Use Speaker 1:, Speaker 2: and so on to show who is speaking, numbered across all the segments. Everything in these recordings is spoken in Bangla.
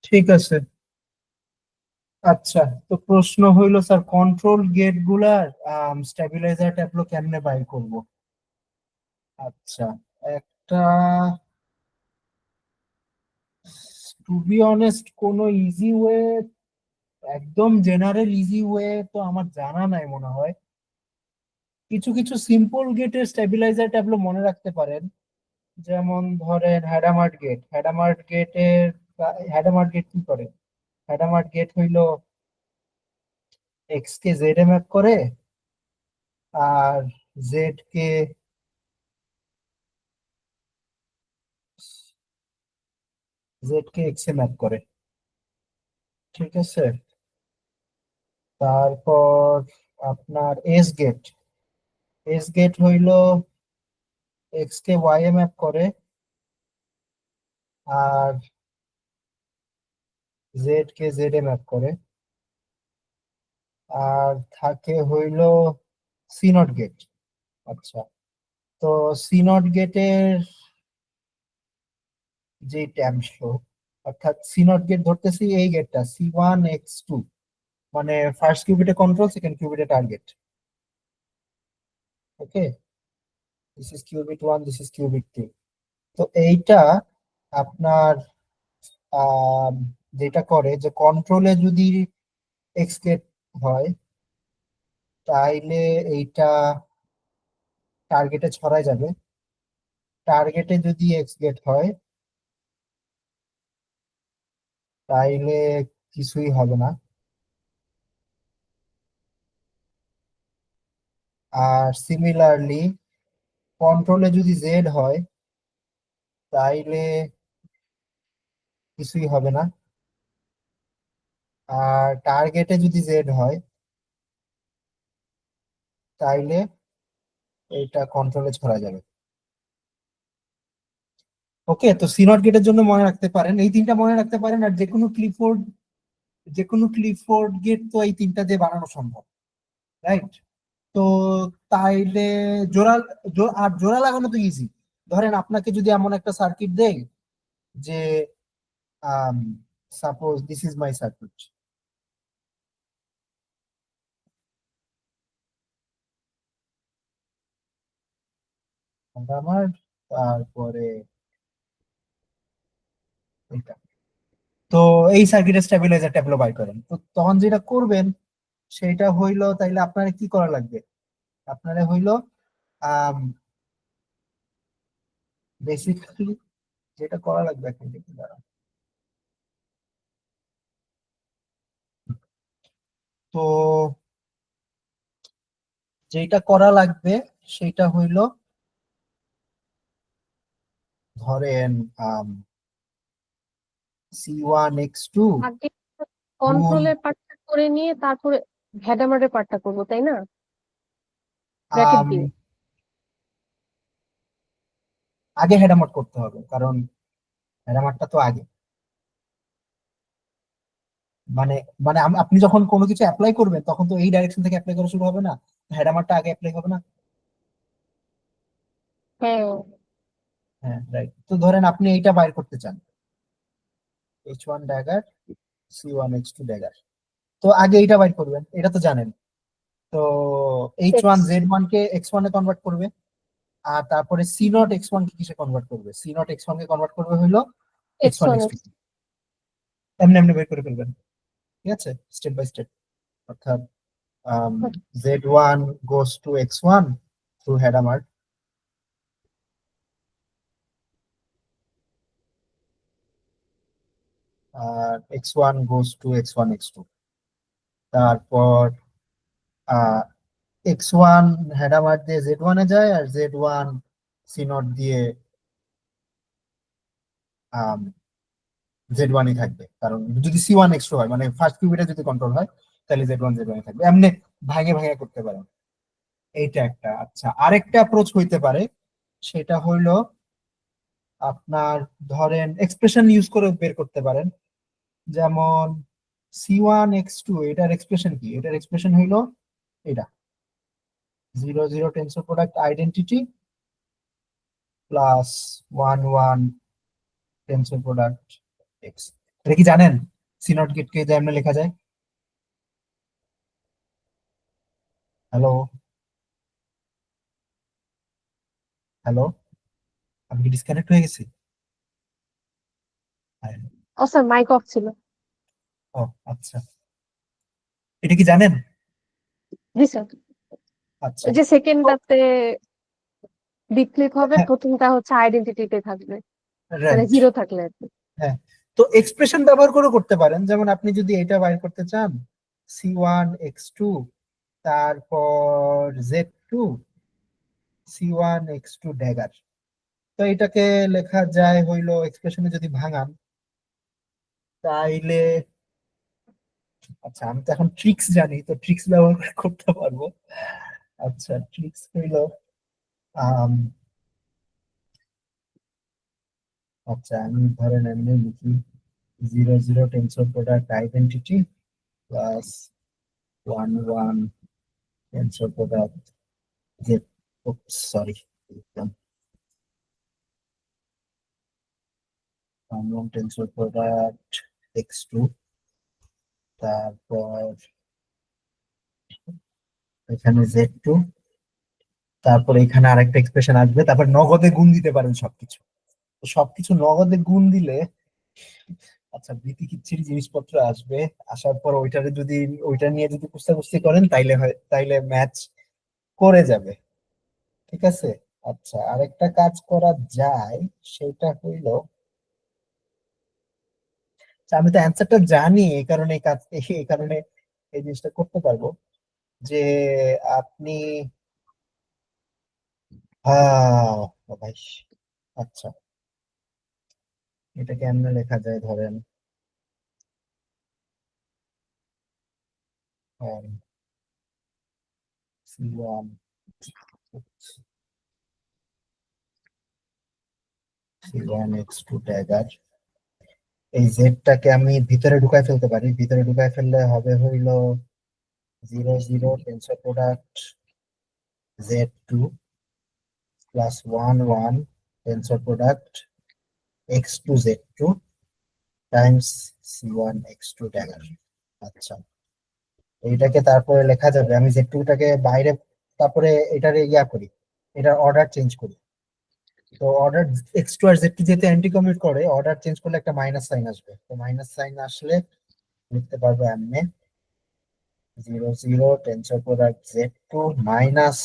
Speaker 1: ঠিক আছে। আচ্ছা, তো প্রশ্ন হইলো স্যার, কন্ট্রোল গেট গুলার স্টেবিলাইজার ট্যাবলো কেমনে বাই করব? আচ্ছা, একটা টু বি অনেস্ট কোনো ইজি ওয়ে, একদম জেনারেল ইজি ওয়ে তো আমার জানা নাই মনে হয়। কিছু কিছু সিম্পল গেটের স্টেবিলাইজার ট্যাবলো মনে রাখতে পারেন। যেমন ধরেন হ্যাডামার্ট গেট, হ্যাডামার্ট গেট কি করে? হ্যাডামার্ট গেট হইলো এক্স কে জেড এ ম্যাপ করে, আর জেড কে এক্স এ ম্যাপ করে। ঠিক আছে। তারপর আপনার এস গেট হইলো x K Y A map করে, আর জেড কে জেড এ ম্যাপ করে। আর থাকে হইলো সি নট গেট। আচ্ছা, তো সি নট গেটের যে ট্যামসো, অর্থাৎ সি নট গেট ধরতেছি এই গেটটা C1 X2, মানে ফার্স্ট কিউবিটে কন্ট্রোল, সেকেন্ড কিউবিটে target. Okay, this is qubit 1, this is qubit 2। তো এইটা আপনার আম, যেটা করে যে কন্ট্রোলে যদি এক্স গেট হয়, তাইলে এইটা টার্গেটে ছড়ায় যাবে। টার্গেটে যদি এক্স গেট হয়, তাইলে কিছুই হবে না। আর সিমিলারলি কন্ট্রোলে যদি জেড হয়, তাইলে কিছুই হবে না। আর টার্গেটে যদি জেড হয়, তাইলে এটা কন্ট্রোলে ছড়া যাবে। ওকে, তো সি নট গেটের জন্য মনে রাখতে পারেন, এই তিনটা মনে রাখতে পারেন। আর যে কোনো ক্লিফোর্ড গেট তো এই তিনটা দিয়ে বানানো সম্ভব, রাইট? তো তাইলে জোড়া আর জোড়া লাগানো তো ইজি। ধরেন আপনাকে যদি এমন একটা সার্কিট দেয় যে suppose this is my circuit, আমার, তারপরে এটা, তো এই সার্কিটের স্টেবিলাইজার ট্যাবলো বাই করেন, তো তখন যেটা করবেন সেটা হইলো, তাইলে আপনার কি করা লাগবে? আপনার হইলো বেসিক্যালি যেটা করা লাগবে, এখন দেখি দাঁড়ান। তো যেটা করা লাগবে সেটা হইলো, ধরেন C1 X2
Speaker 2: আগে
Speaker 1: গুণ
Speaker 2: কন্ট্রোলের পার্টটা করে নিয়ে তারপরে ভ্যাডামারের পার্টটা করবো, তাই না? ব্র্যাকেট
Speaker 1: আম,
Speaker 2: দিয়ে।
Speaker 1: আগে হেডামট করতে হবে, কারণ হেডামারটা তো আগে, মানে মানে আপনি যখন কোনো কিছু অ্যাপ্লাই করবেন তখন তো এই ডাইরেকশন থেকে অ্যাপ্লাই করা শুরু হবে না, হেডামারটা আগে অ্যাপ্লাই হবে না?
Speaker 2: হ্যাঁ।
Speaker 1: হ্যাঁ, রাইট। তো ধরেন আপনি এইটা বাইর করতে চান, H1 dagger, C1 X2 dagger. তো আগে এইটা বাইর করবেন, এটা তো জানেন। তো H1
Speaker 2: এক্স
Speaker 1: Z1 কে X1 এ কনভার্ট করবে, আর তারপরে C0 X1 কে কিসে কনভার্ট করবে? C0 X1 কে কনভার্ট করবে হইলো
Speaker 2: x
Speaker 1: X1
Speaker 2: one
Speaker 1: X2।
Speaker 2: X.
Speaker 1: এমনি এমনি বের করে ফেলবেন। ঠিক আছে, স্টেপ বাই স্টেপ। অর্থাৎ Z1 goes to X1 through Hadamard, R X1 goes to X1 X2। তারপর X1 Hadamard দিয়ে Z1 এ যায়, আর Z1 C0 দিয়ে Z1 ই থাকবে, কারণ যদি C1 X2 হয়, মানে ফার্স্ট কিউবিটে যদি কন্ট্রোল হয়, তাহলে Z1 Z1 ই থাকবে। এমনি ভাগে ভাগে করতে পারেন। এইটা একটা। আচ্ছা, আরেকটা অ্যাপ্রোচ হইতে পারে, সেটা হইলো আপনার ধরেন এক্সপ্রেশন ইউজ করে বের করতে পারেন। যেমন C1 X2, এটার এক্সপ্রেশন কি? এটার এক্সপ্রেশন হইলো এটা 0 0 tensor product identity plus 1 1 tensor product x. এটা কি জানেন সি নট গেটকে যেমন লেখা যায়? হ্যালো, হ্যালো, আমি কি ডিসকানেক্ট হয়ে গেছি? হ্যাঁ।
Speaker 2: ও স্যার মাইক অফ ছিল।
Speaker 1: ও আচ্ছা, এটা কি জানেন?
Speaker 2: জি স্যার।
Speaker 1: আচ্ছা,
Speaker 2: ওই যে
Speaker 1: তো
Speaker 2: সেকেন্ডটাতে ডিক্লিক হবে,
Speaker 1: হ্যাঁ,
Speaker 2: প্রথমটা হচ্ছে আইডেন্টিটিতে থাকবে, মানে
Speaker 1: রাইট,
Speaker 2: জিরো থাকলে আর কি।
Speaker 1: হ্যাঁ। তো এক্সপ্রেশন ব্যবহার করে করতে পারেন, যেমন আপনি যদি এটা বাইর করতে চান, C1 x2, তারপর Z2 C1 x2 ড্যাগার, তো এটাকে লেখা যায় হইলো এক্সপ্রেশনে যদি ভাঙান তাইলে, আচ্ছা আমি তো এখন ট্রিক্স জানি, তো ট্রিক্স ব্যবহার করে করতে পারবো। আচ্ছা, ট্রিক্স হইলো আম, আচ্ছা আমি ধরেন এমনি লিখি 0 0 tensor product identity plus 1 1 tensor product যে, সরি, 1 1 টেন্সর প্রোডাক্ট x2, তারপর এখানে Z2, তারপর এখানে আরেকটা এক্সপ্রেশন আসবে, তারপর নগদে গুণ দিতে পারেন সবকিছু। তো সবকিছু নগদে গুণ দিলে, আচ্ছা বিতিকিচ্ছিরি জিনিসপত্র আসবে, আসার পর ওইটারে যদি, ওইটা নিয়ে যদি কুস্তাকুস্তি করেন তাইলে হয়, তাইলে ম্যাচ করে যাবে। ঠিক আছে। আচ্ছা, আরেকটা কাজ করা যায়, সেটা হইলো, আচ্ছা, আমি তো অ্যান্সারটা জানি, এই কারণে এই কাজ, এই কারণে এই জিনিসটা করতে পারবো, যে আপনি, ভাই, আচ্ছা এটা কেমনে লেখা যায় ধরেন, C1 C1 x2 ড্যাগার, এই জেডটাকে আমি ভিতরে ঢুকাই ফেলতে পারি, ভিতরে ঢুকাই ফেললে হবে হইলো 0 0 tensor product Z2 plus 1 1 tensor product x2 Z2 Times C1 x2 dagger. আচ্ছা, এইটাকে তারপরে লেখা যাবে, আমি Z2টাকে বাইরে, তারপরে এটারে ইয়া করি, এটার অর্ডার চেঞ্জ করি। তো অর্ডার x2 আর Z2 যেহেতু অ্যান্টি কমিউট করে, অর্ডার চেঞ্জ করলে একটা মাইনাস সাইন আসবে, তো মাইনাস সাইন আসলে লিখতে পারবো এমনি 0 0 tensor product Z2 minus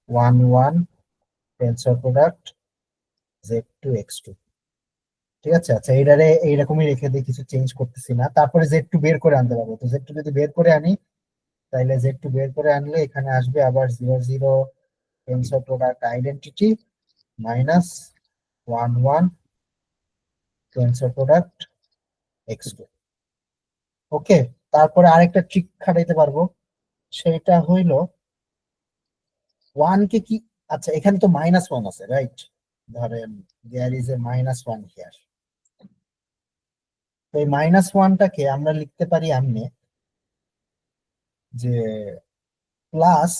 Speaker 1: 1 1 tensor product Z2 x2। ঠিক আছে। আচ্ছা, এইটারে এইরকমই রেখে দিই, কিছু চেঞ্জ করতেছি না, তারপরে Z2 বের করে আনতে পারবো। তো Z2 যদি বের করে আনি, তাইলে Z2 বের করে আনলে এখানে আসবে আবার 0 0 tensor product identity minus 1 1 tensor product x2। ওকে। তারপরে আরেকটা ট্রিক খাটাইতে পারবো, সেটা হইলো ওয়ান কে কি, আচ্ছা এখানে তো -1 আছে, রাইট? ধরেন দেয়ার ইজ এ -1 হিয়ার। তো এই -1টাকে আমরা লিখতে পারি এমনি, যে প্লাস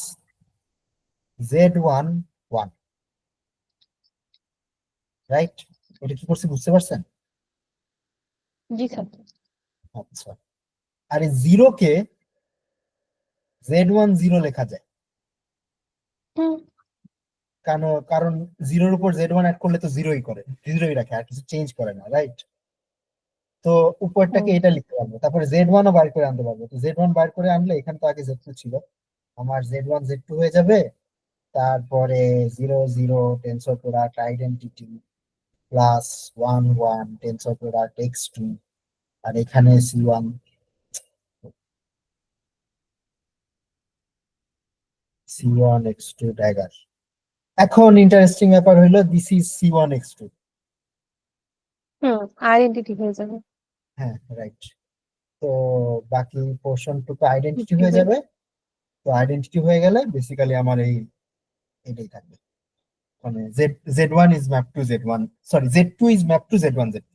Speaker 1: Z1 1, রাইট? এটা কি করছি বুঝতে পারছেন?
Speaker 2: জি স্যার।
Speaker 1: আচ্ছা, আর এই জিরোকে Z10 লেখা যায়,
Speaker 2: হুম।
Speaker 1: কারণ কারণ জিরোর উপর Z1 অ্যাড করলে তো জিরোই করে, জিরোই রাখে, আর কিছু চেঞ্জ করে না, রাইট? তো উপরটাকে
Speaker 2: হুম।
Speaker 1: এটা লিখতে পারবো, তারপরে Z1ও বাইর করে আনতে পারবো। তো Z1 বাইর করে আনলে, এখানে তো আগে Z2 ছিল, আমার Z1 Z2 হয়ে যাবে। তারপরে 0 0 tensor product identity plus 1 1 tensor product x2, আর এখানে C1 x2 ড্যাগার। এখন ইন্টারেস্টিং ব্যাপার হইলো this is C1 x2।
Speaker 2: Hmm, identity হয়ে যাবে।
Speaker 1: হ্যাঁ, রাইট। তো বাকি পোর্শনটুকু আইডেন্টিটি
Speaker 2: ফিফটি
Speaker 1: হয়ে
Speaker 2: হয়ে
Speaker 1: যাবে। তো আইডেন্টিটি হয়ে গেলে বেসিক্যালি আমার এই এটাই থাকবে, মানে Z1 is map to Z1, sorry Z2 is map to Z1 Z2।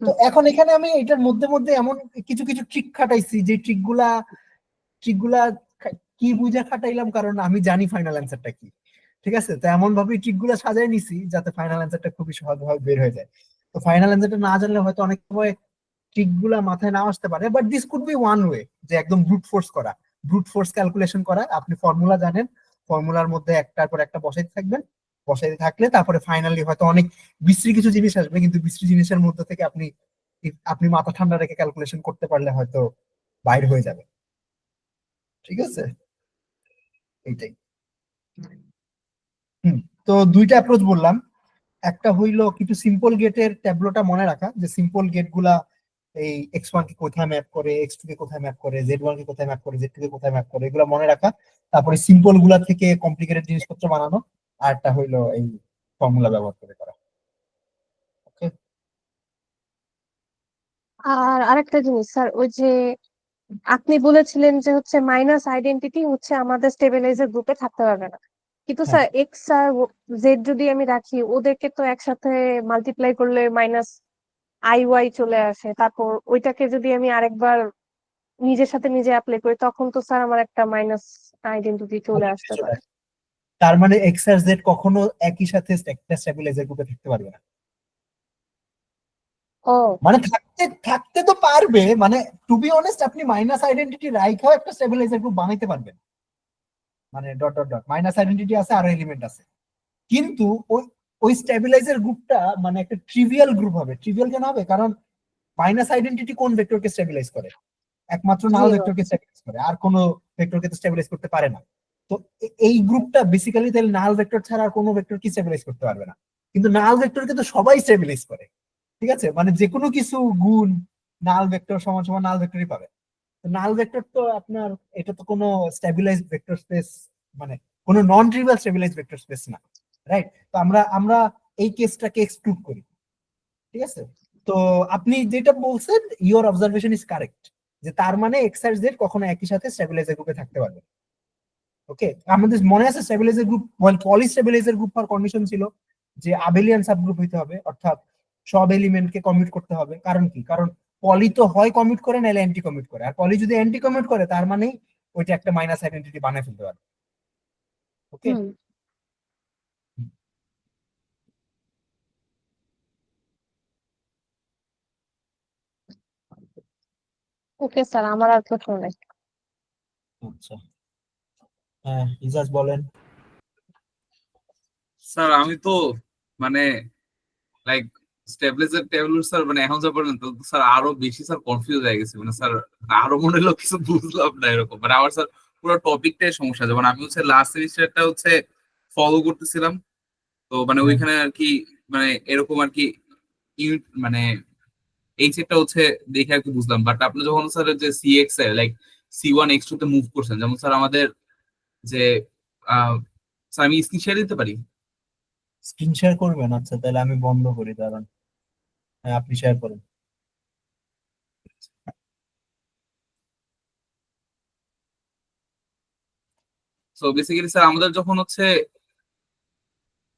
Speaker 1: তো
Speaker 2: হুম।
Speaker 1: এখন এখানে আমি এটার মধ্যে মধ্যে এমন কিছু কিছু ট্রিক খাটাইছি, যে ট্রিকগুলা কি বুঝে খাটাইলাম, কারণ আমি জানি ফাইনাল অ্যান্সারটা কি। ঠিক আছে, তো এমন ভাবে ট্রিকগুলো সাজায় নিছি যাতে ফাইনাল অ্যান্সারটা খুবই সহজভাবে বের হয়ে যায়। তো ফাইনাল অ্যান্সারটা না জানলে হয়তো অনেক সময় ট্রিক গুলা মাথায় না আসতে পারে, but this could be one way, যে একদম ব্রুট ফোর্স করা, ব্রুট ফোর্স ক্যালকুলেশন করা। আপনি ফর্মুলা জানেন, ফর্মুলার মধ্যে একটার পর একটা বসাইতে থাকবেন, বসাইতে থাকলে তারপরে ফাইনালি হয়তো অনেক বিশ্রী কিছু জিনিস আসবে, কিন্তু বিশ্রী জিনিসের মধ্যে থেকে আপনি আপনি মাথা ঠান্ডা রেখে ক্যালকুলেশন করতে পারলে হয়তো বাইর হয়ে যাবে। ঠিক আছে, এইটাই। তো দুইটা অ্যাপ্রোচ বললাম। একটা হইলো কিছু সিম্পল গেটের ট্যাবলোটা মনে রাখা, যে সিম্পল গেট গুলা এই x1 কে কোথায় ম্যাপ করে, x2 কে কোথায় ম্যাপ করে, z1 কে কোথায় ম্যাপ করে, z2 কে কোথায় ম্যাপ করে, এগুলো মনে রাখা। তারপরে সিম্পল গুলা থেকে কমপ্লিকেটেড জিনিসপত্র বানানো। আর একটা হইলো এই ফর্মুলা ব্যবহার করে করা। ওকে।
Speaker 2: আর আরেকটা জিনিস স্যার, ওই যে আপনি বলেছিলেন যে হচ্ছে মাইনাস আইডেন্টিটি হচ্ছে আমাদের স্টেবিলাইজার গ্রুপে থাকতে পারবে না, কিন্তু
Speaker 1: হ্যাঁ,
Speaker 2: স্যার এক্স আর জেড যদি আমি রাখি, ওদেরকে তো একসাথে মাল্টিপ্লাই করলে মাইনাস আই ওয়াই চলে আসে, তারপর ওইটাকে যদি আমি আরেকবার নিজের সাথে নিজে অ্যাপ্লাই করি, তখন তো স্যার আমার একটা মাইনাস আইডেন্টিটি চলে আসতে
Speaker 1: চলে
Speaker 2: পারে।
Speaker 1: আসে। তার মানে এক্স আর জেড কখনো একই সাথে একটা স্টেবিলাইজার গ্রুপে থাকতে পারবে না।
Speaker 2: ও,
Speaker 1: মানে থাকতে থাকতে তো পারবে, মানে টু বি অনেস্ট আপনি মাইনাস আইডেন্টিটি রাইখাও একটা স্টেবিলাইজার গ্রুপ বানাইতে পারবেন। মানে dot dot dot minus identity আছে, আরো এলিমেন্ট আছে, কিন্তু ওই ওই স্টেবিলাইজার গ্রুপটা মানে একটা ট্রিভিয়াল গ্রুপ হবে। ট্রিভিয়াল কেন হবে? কারণ মাইনাস আইডেন্টিটি কোন ভেক্টরকে স্টেবিলাইজ করে? একমাত্র নাল
Speaker 2: জিরো।
Speaker 1: ভেক্টরকে স্টেবিলাইজ করে, আর কোনো ভেক্টরকে তো স্টেবিলাইজ করতে পারে না। তো এই গ্রুপটা বেসিক্যালি তাহলে নাল ভেক্টর ছাড়া আর কোনো ভেক্টর কি স্টেবিলাইজ করতে পারবে না। কিন্তু নাল ভেক্টরকে তো সবাই স্টেবিলাইজ করে। ঠিক আছে, মানে যে কোনো কিছু গুণ নাল ভেক্টর সমান সমান নাল ভেক্টরই পাবে। নাল ভেক্টর তো আপনার, এটা তো কোনো স্টেবিলাইজড ভেক্টর স্পেস, মানে কোনো non trivial stabilised vector space না, রাইট? তো আমরা আমরা এই কেসটাকে এক্সক্লুড করি। ঠিক আছে, তো আপনি যেটা বলছেন, ইওর অবজারভেশন ইজ কারেক্ট, যে তার মানে এক্স আর জেড কখনো একই সাথে স্টেবিলাইজার গ্রুপে থাকতে পারবে। ওকে, আমাদের মনে আছে স্টেবিলাইজার গ্রুপ, পলি স্টেবিলাইজার গ্রুপ হওয়ার কন্ডিশন ছিল যে আবেলিয়ান সাবগ্রুপ হইতে হবে, অর্থাৎ সব এলিমেন্টকে কমিউট করতে হবে। কারণ কি? কারণ পলি তো হয় কমিউট করে, নাহলে অ্যান্টি কমিউট করে। আর পলি যদি অ্যান্টি কমিউট করে, তার মানেই ওইটা একটা মাইনাস আইডেন্টিটি বানায় ফেলতে পারে। ওকে।
Speaker 2: হুম। ওকে স্যার, আমার আর প্রশ্ন নেই।
Speaker 1: আচ্ছা, হ্যাঁ ইজাজ বলেন।
Speaker 3: স্যার আমি তো মানে লাইক স্টেবিলাইজার টেবিল স্যার, মানে এখন যা পর্যন্ত স্যার আরো বেশি স্যার কনফিউজ হয়ে গেছে। মানে স্যার আরো মনে হলো কিছু বুঝলাম না এরকম। মানে আমার স্যার পুরো টপিকটাই সমস্যা। যেমন আমি হচ্ছে লাস্ট সেমিস্টারটা হচ্ছে ফলো করতেছিলাম, তো মানে
Speaker 1: হ্যাঁ,
Speaker 3: ওইখানে আর কি মানে এরকম আর কি ইউনিট মানে এই সেটটা হচ্ছে দেখে আর কি বুঝলাম। বাট আপনি যখন স্যার যে সিএক্স এ লাইক C1 X2 তে মুভ করছেন, যেমন স্যার আমাদের যে স্যার আমি স্ক্রিন শেয়ার দিতে পারি?
Speaker 1: স্ক্রিন শেয়ার করবেন? আচ্ছা, তাহলে আমি বন্ধ করি, দাঁড়ান। হ্যাঁ, আপনি শেয়ার করেন।
Speaker 3: সো বেসিক্যালি স্যার আমাদের যখন হচ্ছে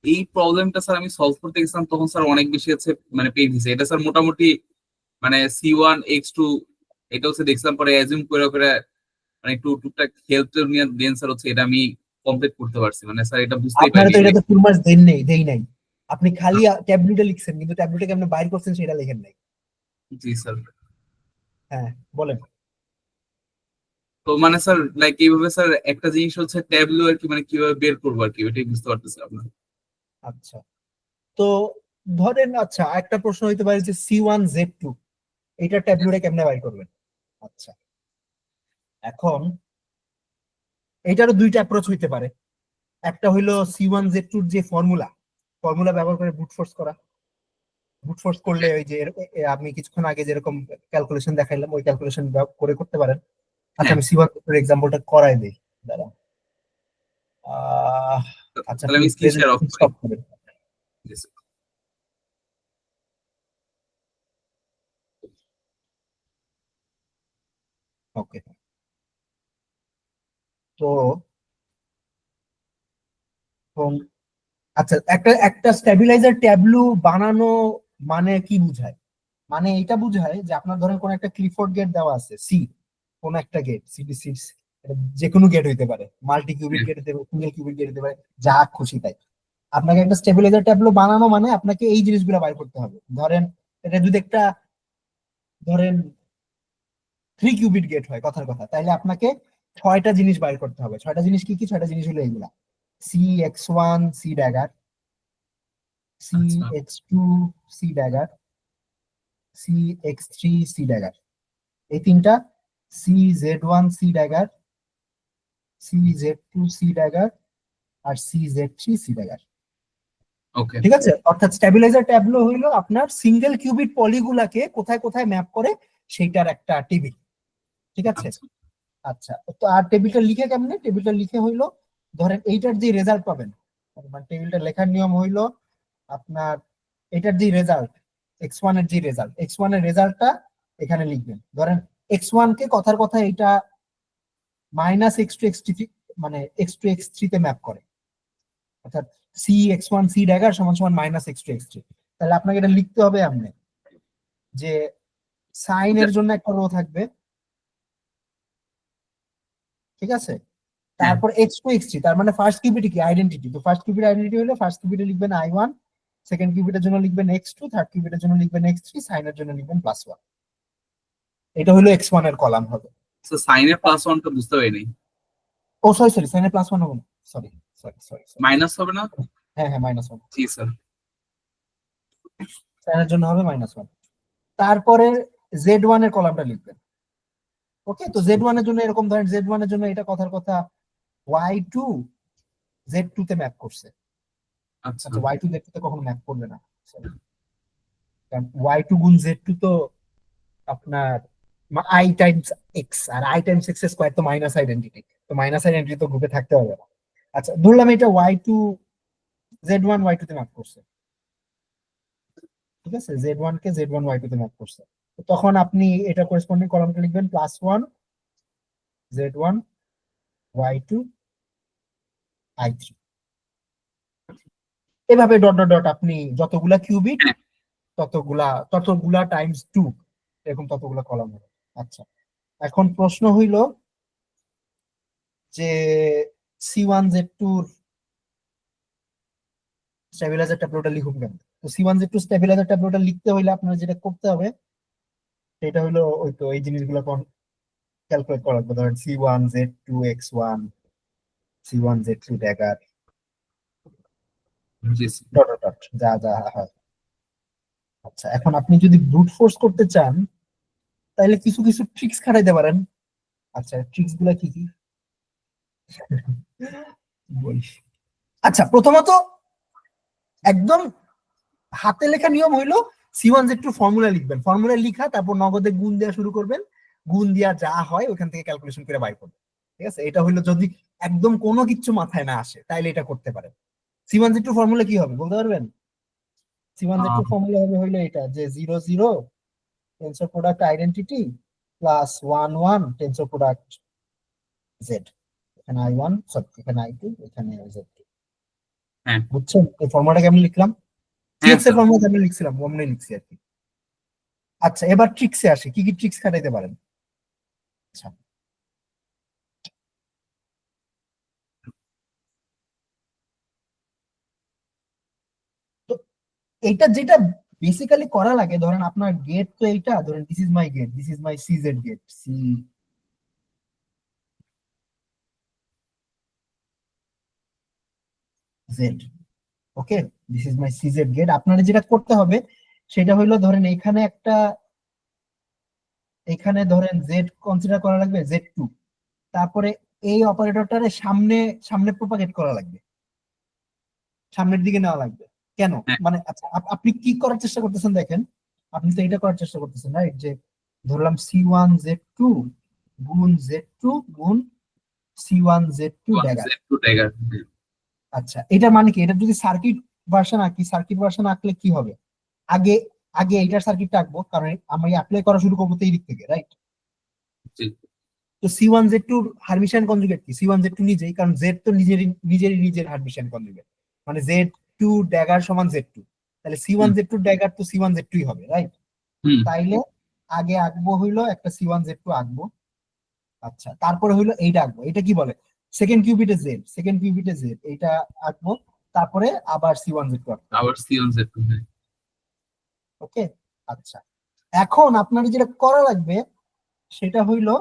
Speaker 3: এই প্রবলেমটা স্যার আমি সলভ করতে গেছিলাম, তখন স্যার অনেক বেশি হচ্ছে মানে পেইন দিছে। এটা স্যার মোটামুটি মানে C1 X2 এটা হচ্ছে দেখছিলাম, পরে অ্যাজিউম করে করে মানে একটু টুকটাক হেল্প নিয়ে দেন স্যার হচ্ছে এটা আমি কমপ্লিট করতে পারছি। মানে স্যার এটা বুঝতেই
Speaker 1: আপনারা
Speaker 3: পারিনি
Speaker 1: তো
Speaker 3: like,
Speaker 1: এটাতে ফুল মার্কস দেই নাই। আপনি খালি ট্যাবলেটে লিখছেন, কিন্তু ট্যাবলেটে কেমন বাইর করছেন সেটা লেখেন নাই।
Speaker 3: জি স্যার।
Speaker 1: হ্যাঁ, বলেন।
Speaker 3: তো মানে স্যার লাইক এইভাবে স্যার একটা জিনিস হচ্ছে ট্যাবলু আর কি মানে কিভাবে বের করবো আর কি, ওইটাই বুঝতে পারতেছি আপনার।
Speaker 1: আচ্ছা, তো ধরেন, আচ্ছা একটা প্রশ্ন হইতে পারে যে C1 Z2 এটা ট্যাবলেটে কেমনে বাইর করবেন? আচ্ছা, এখন এইটারও দুইটা অ্যাপ্রোচ হইতে পারে। একটা হইলো C1 Z2 যে ফর্মুলা, ফর্মুলা ব্যবহার করে ব্রুট ফোর্স করা। ব্রুট ফোর্স করলে ওই যে আমি কিছুক্ষণ আগে যেরকম ক্যালকুলেশন দেখাইলাম, ওই ক্যালকুলেশন করে করতে পারেন। আচ্ছা,
Speaker 3: হ্যাঁ,
Speaker 1: আমি C1 এক্সাম্পলটা করাই দিই, দাঁড়া। আহ আচ্ছা,
Speaker 3: তাহলে
Speaker 1: আপনি
Speaker 3: আমি স্ক্রিন শেয়ার অফ
Speaker 1: প্রেজেন্টেশন
Speaker 3: করি।
Speaker 1: স্টপ করেন।
Speaker 3: জি, স্যার।
Speaker 1: ওকে, তো এখন, আচ্ছা, একটা একটা স্টেবিলাইজার ট্যাবলু বানানো মানে কি বুঝায়? মানে এটা বুঝায় যে আপনার ধরেন কোন একটা ক্লিফোর্ড গেট দেওয়া আছে, সি, কোন একটা গেট, CB6, যে কোনো গেট হইতে পারে, মাল্টি কিউবিট
Speaker 3: হ্যাঁ,
Speaker 1: গেট হতে পারে, সিঙ্গেল কিউবিট গেট হতে পারে, যা খুশি তাই। আপনাকে একটা স্টেবিলাইজার ট্যাবলু বানানো মানে আপনাকে এই জিনিসগুলো বাইর করতে হবে। ধরেন এটা যদি একটা ধরেন 3 কিউবিট গেট হয় কথার কথা, তাইলে আপনাকে 6টা জিনিস বাইর করতে হবে। 6টা জিনিস কি কি? 6টা জিনিস হলো এইগুলা: CX1 C ড্যাগার,
Speaker 3: আচ্ছা
Speaker 1: CX2 C dagger, CX3 C dagger, এই তিনটা, CZ1 C dagger, CZ2 C dagger, আর CZ3 C ড্যাগার।
Speaker 3: ওকে
Speaker 1: ঠিক আছে, অর্থাৎ স্ট্যাবিলাইজার ট্যাবলো হইলো আপনার সিঙ্গেল কিউবিট পলিগুলাকে কোথায় কোথায় ম্যাপ করে সেইটার একটা টেবিল। ঠিক আছে,
Speaker 3: আচ্ছা
Speaker 1: আচ্ছা। তো আর টেবিলটা লিখে কেমনে? টেবিলটা লিখে হইলো, ধরেন এইটার যে রেজাল্ট পাবেন, মানে টেবিলটা লেখার নিয়ম হইলো আপনার এটার যে রেজাল্ট, x1 এর যে রেজাল্ট, x1 এর রেজাল্টটা এখানে লিখবেন। ধরেন x1 কে কথার কথা এটা -x2 x3, মানে x2 x3 তে ম্যাপ করে, অর্থাৎ CX1 C ড্যাগার সমান সমান -x2 x3। তাহলে আপনাকে এটা লিখতে হবে এমনি যে সাইনের জন্য একটা রো থাকবে, ঠিক আছে,
Speaker 3: হ্যাঁ
Speaker 1: তারপর x2 x3, তার মানে ফার্স্ট কিউবিট কি? আইডেন্টিটি। তো ফার্স্ট কিউবিট আইডেন্টিটি হলো ফার্স্ট কিউবিটে লিখবেন I1, সেকেন্ড কিউবিটের জন্য লিখবেন x2, থার্ড কিউবিটের জন্য লিখবেন x3, সাইনের জন্য লিখবেন +1। এটা হলো x1 এর কলাম হবে।
Speaker 3: তো সাইনের +1টা বুঝতে পারিনি,
Speaker 1: ও সরি সরি, সাইনের +1 হবে না, sorry sorry sorry sorry,
Speaker 3: minus হবে না?
Speaker 1: হ্যাঁ হ্যাঁ -1,
Speaker 3: জি স্যার।
Speaker 1: সাইনের জন্য হবে -1। তারপরে Z1 এর কলামটা লিখবেন। ওকে, তো Z1 এর জন্য এরকম, ধরেন Z1 এর জন্য এটা কথার কথা Y2 Z2 তে ম্যাপ করছে।
Speaker 3: আচ্ছা
Speaker 1: আচ্ছা, Y2 Z2 তে কখনো ম্যাপ করবে না, sorry, কারণ Y2 গুণ Z2 তো আপনার I টাইমস X, আর I টাইমস X স্কয়ার তো মাইনাস আইডেন্টিটি, তো মাইনাস আইডেন্টিটি তো গ্রুপে থাকতে হবে না। আচ্ছা, ধরলাম এটা Y2 Z1 Y2 তে ম্যাপ করছে, ঠিক আছে, Z1 কে Z1 Y2 তে ম্যাপ করছে। তো তখন আপনি এটা করেসপন্ডিং কলামটা লিখবেন +1 Z1 Y2 I3, এভাবে ডট ডট ডট আপনি যতগুলা কিউবিট
Speaker 3: হ্যাঁ
Speaker 1: ততগুলা টাইমস 2, এরকম ততগুলা কলাম হবে। আচ্ছা, এখন প্রশ্ন হইল যে C1 Z2 স্টেবিলাইজার ট্যাবলোটা লিখুন কেন? তো C1 Z2 স্টেবিলাইজার ট্যাবলোটা লিখতে হইলে আপনার যেটা করতে হবে সেটা হলো ওই তো এই জিনিসগুলো ক্যালকুলেট করা লাগবে। ধরেন C1 Z2 X1, C1 Z2 dagger,
Speaker 3: জি স্যার।
Speaker 1: ডট ডট ডট, যা যা হয়। আচ্ছা, এখন আপনি যদি ব্রুট ফোর্স করতে চান তাহলে কিছু কিছু ট্রিক্স খাটাইতে পারেন। আচ্ছা, ট্রিক্স গুলা কি কি বলি। আচ্ছা, প্রথমত একদম হাতে লেখা নিয়ম হইলো C1 Z2 ফর্মুলা লিখবেন, ফর্মুলা লিখা তারপর নগদে গুণ দেওয়া শুরু করবেন, গুণ দেওয়া যা হয় ওখান থেকে ক্যালকুলেশন করে বাই করবেন। ঠিক আছে, এটা হইলো যদি একদম কোনো কিছু মাথায় না আসে তাইলে এটা করতে পারেন। C1 Z2 ফর্মুলা কি হবে বলতে পারবেন? C1 Z2 ফর্মুলা হবে হইলো এটা যে 0 0 tensor product identity +1 1 tensor product Z, এখানে I1 সরি এখানে I2 এখানে Z2।
Speaker 3: হ্যাঁ
Speaker 1: বুঝছেন এই ফর্মুলাটা কেমন লিখলাম?
Speaker 3: হ্যাঁ
Speaker 1: সিএক্স এর
Speaker 3: স্যার।
Speaker 1: ফর্মুলা কেমন লিখছিলাম অমনি লিখছি আর কি। আচ্ছা, এবার ট্রিক্সে আসি, কি কি ট্রিক্স খাটাইতে পারেন। আচ্ছা, তো এইটা যেটা বেসিক্যালি করা লাগে, ধরেন আপনার গেট তো এইটা, ধরেন this is my gate, this is my CZ gate, CZ, okay, this is my CZ gate. আপনার যেটা করতে হবে সেটা হইলো, ধরেন এখানে ধরেন জেড কনসিডার করা লাগবে, Z2, তারপরে এই অপারেটরটারে সামনে সামনে প্রপাগেট করা লাগবে, সামনের দিকে নেওয়া লাগবে। কেন?
Speaker 3: হ্যাঁ
Speaker 1: মানে আচ্ছা, আপনি কি করার চেষ্টা করতেছেন দেখেন, আপনি তো এটা করার চেষ্টা করতেছেন রাইট, যে ধরলাম C1 Z2 গুণ Z2 গুণ C1 Z2 dagger.
Speaker 3: Z2 dagger.
Speaker 1: আচ্ছা, এটা মানে কি? এটা যদি সার্কিট ভার্সন আঁকি, সার্কিট ভার্সন আঁকলে কি হবে? আগে আগে এইটার সার্কিটটা আঁকবো, কারণ আমি অ্যাপ্লাই করা শুরু করবো তো এই দিক থেকে, রাইট?
Speaker 3: জি
Speaker 1: তো C1 Z2 হারমিশিয়ান কনজুগেট কি? C1 Z2 নিজেই, কারণ Z তো নিজের হারমিশিয়ান কনজুগেট, মানে Z2 ড্যাগার সমান Z2, তাহলে C1
Speaker 3: হুম
Speaker 1: Z2 ড্যাগার তো C1 Z2 হবে, রাইট?
Speaker 3: হুম
Speaker 1: তাইলে আগে আঁকবো হইলো একটা C1 Z2 আঁকবো। আচ্ছা, তারপরে হইলো এইটা আঁকবো, এটা কি বলে সেকেন্ড কিউবিটে Z, এইটা আঁকবো, তারপরে আবার C1 Z2 আঁকতে হবে।
Speaker 3: আবার C1 Z2। হ্যাঁ
Speaker 1: ওকে, আচ্ছা, এখন আপনার যেটা করা লাগবে সেটা হইলো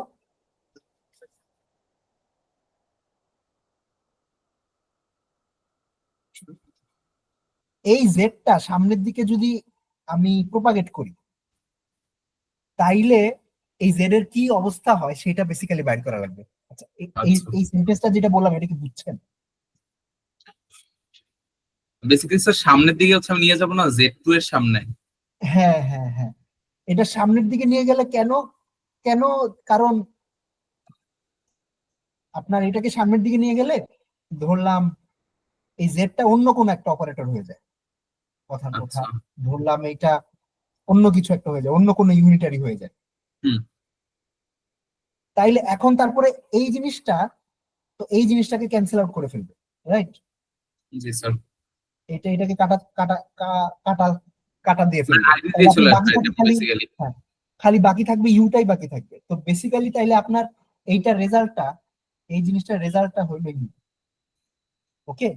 Speaker 1: এই জেডটা সামনের দিকে যদি আমি প্রোপাগেট করি তাইলে এই জেড এর কি অবস্থা হয় সেটা বেসিক্যালি বাইর করা লাগবে। আচ্ছা, এই
Speaker 3: আচ্ছা,
Speaker 1: এই সেন্টেন্সটা যেটা বললাম এটা কি বুঝছেন?
Speaker 3: বেসিক্যালি স্যার সামনের দিকে হচ্ছে আমি নিয়ে যাবো না Z2 এর সামনে।
Speaker 1: হ্যাঁ হ্যাঁ হ্যাঁ, এটা সামনের দিকে নিয়ে গেলে কেন কেন কারণ আপনার এটাকে সামনের দিকে নিয়ে গেলে ধরলাম এই জেডটা অন্য কোনো একটা অপারেটর হয়ে যায়, কথার কথা,
Speaker 3: আচ্ছা,
Speaker 1: ধরলাম এটা অন্য কিছু একটা হয়ে যায়, অন্য কোনো ইউনিটারি হয়ে যায়।
Speaker 3: হুম,
Speaker 1: তাইলে এখন তারপরে এই জিনিসটা, তো এই জিনিসটাকে ক্যান্সেল আউট করে ফেলবে, রাইট?
Speaker 3: জি স্যার।
Speaker 1: এটা এটাকে কাটা কাটা কাটা কাটা দিয়ে
Speaker 3: মানে
Speaker 1: ফেলবে,
Speaker 3: আইডি
Speaker 1: তাহলে
Speaker 3: দিয়ে
Speaker 1: আপনি
Speaker 3: চলে
Speaker 1: বাকি
Speaker 3: আসবে
Speaker 1: থাকবে খালি,
Speaker 3: বেসিক্যালি।
Speaker 1: হ্যাঁ, খালি বাকি থাকবে ইউটাই বাকি থাকবে। তো বেসিক্যালি তাইলে আপনার এইটার রেজাল্টটা, এই জিনিসটার রেজাল্টটা হইলো ইউ। ওকে,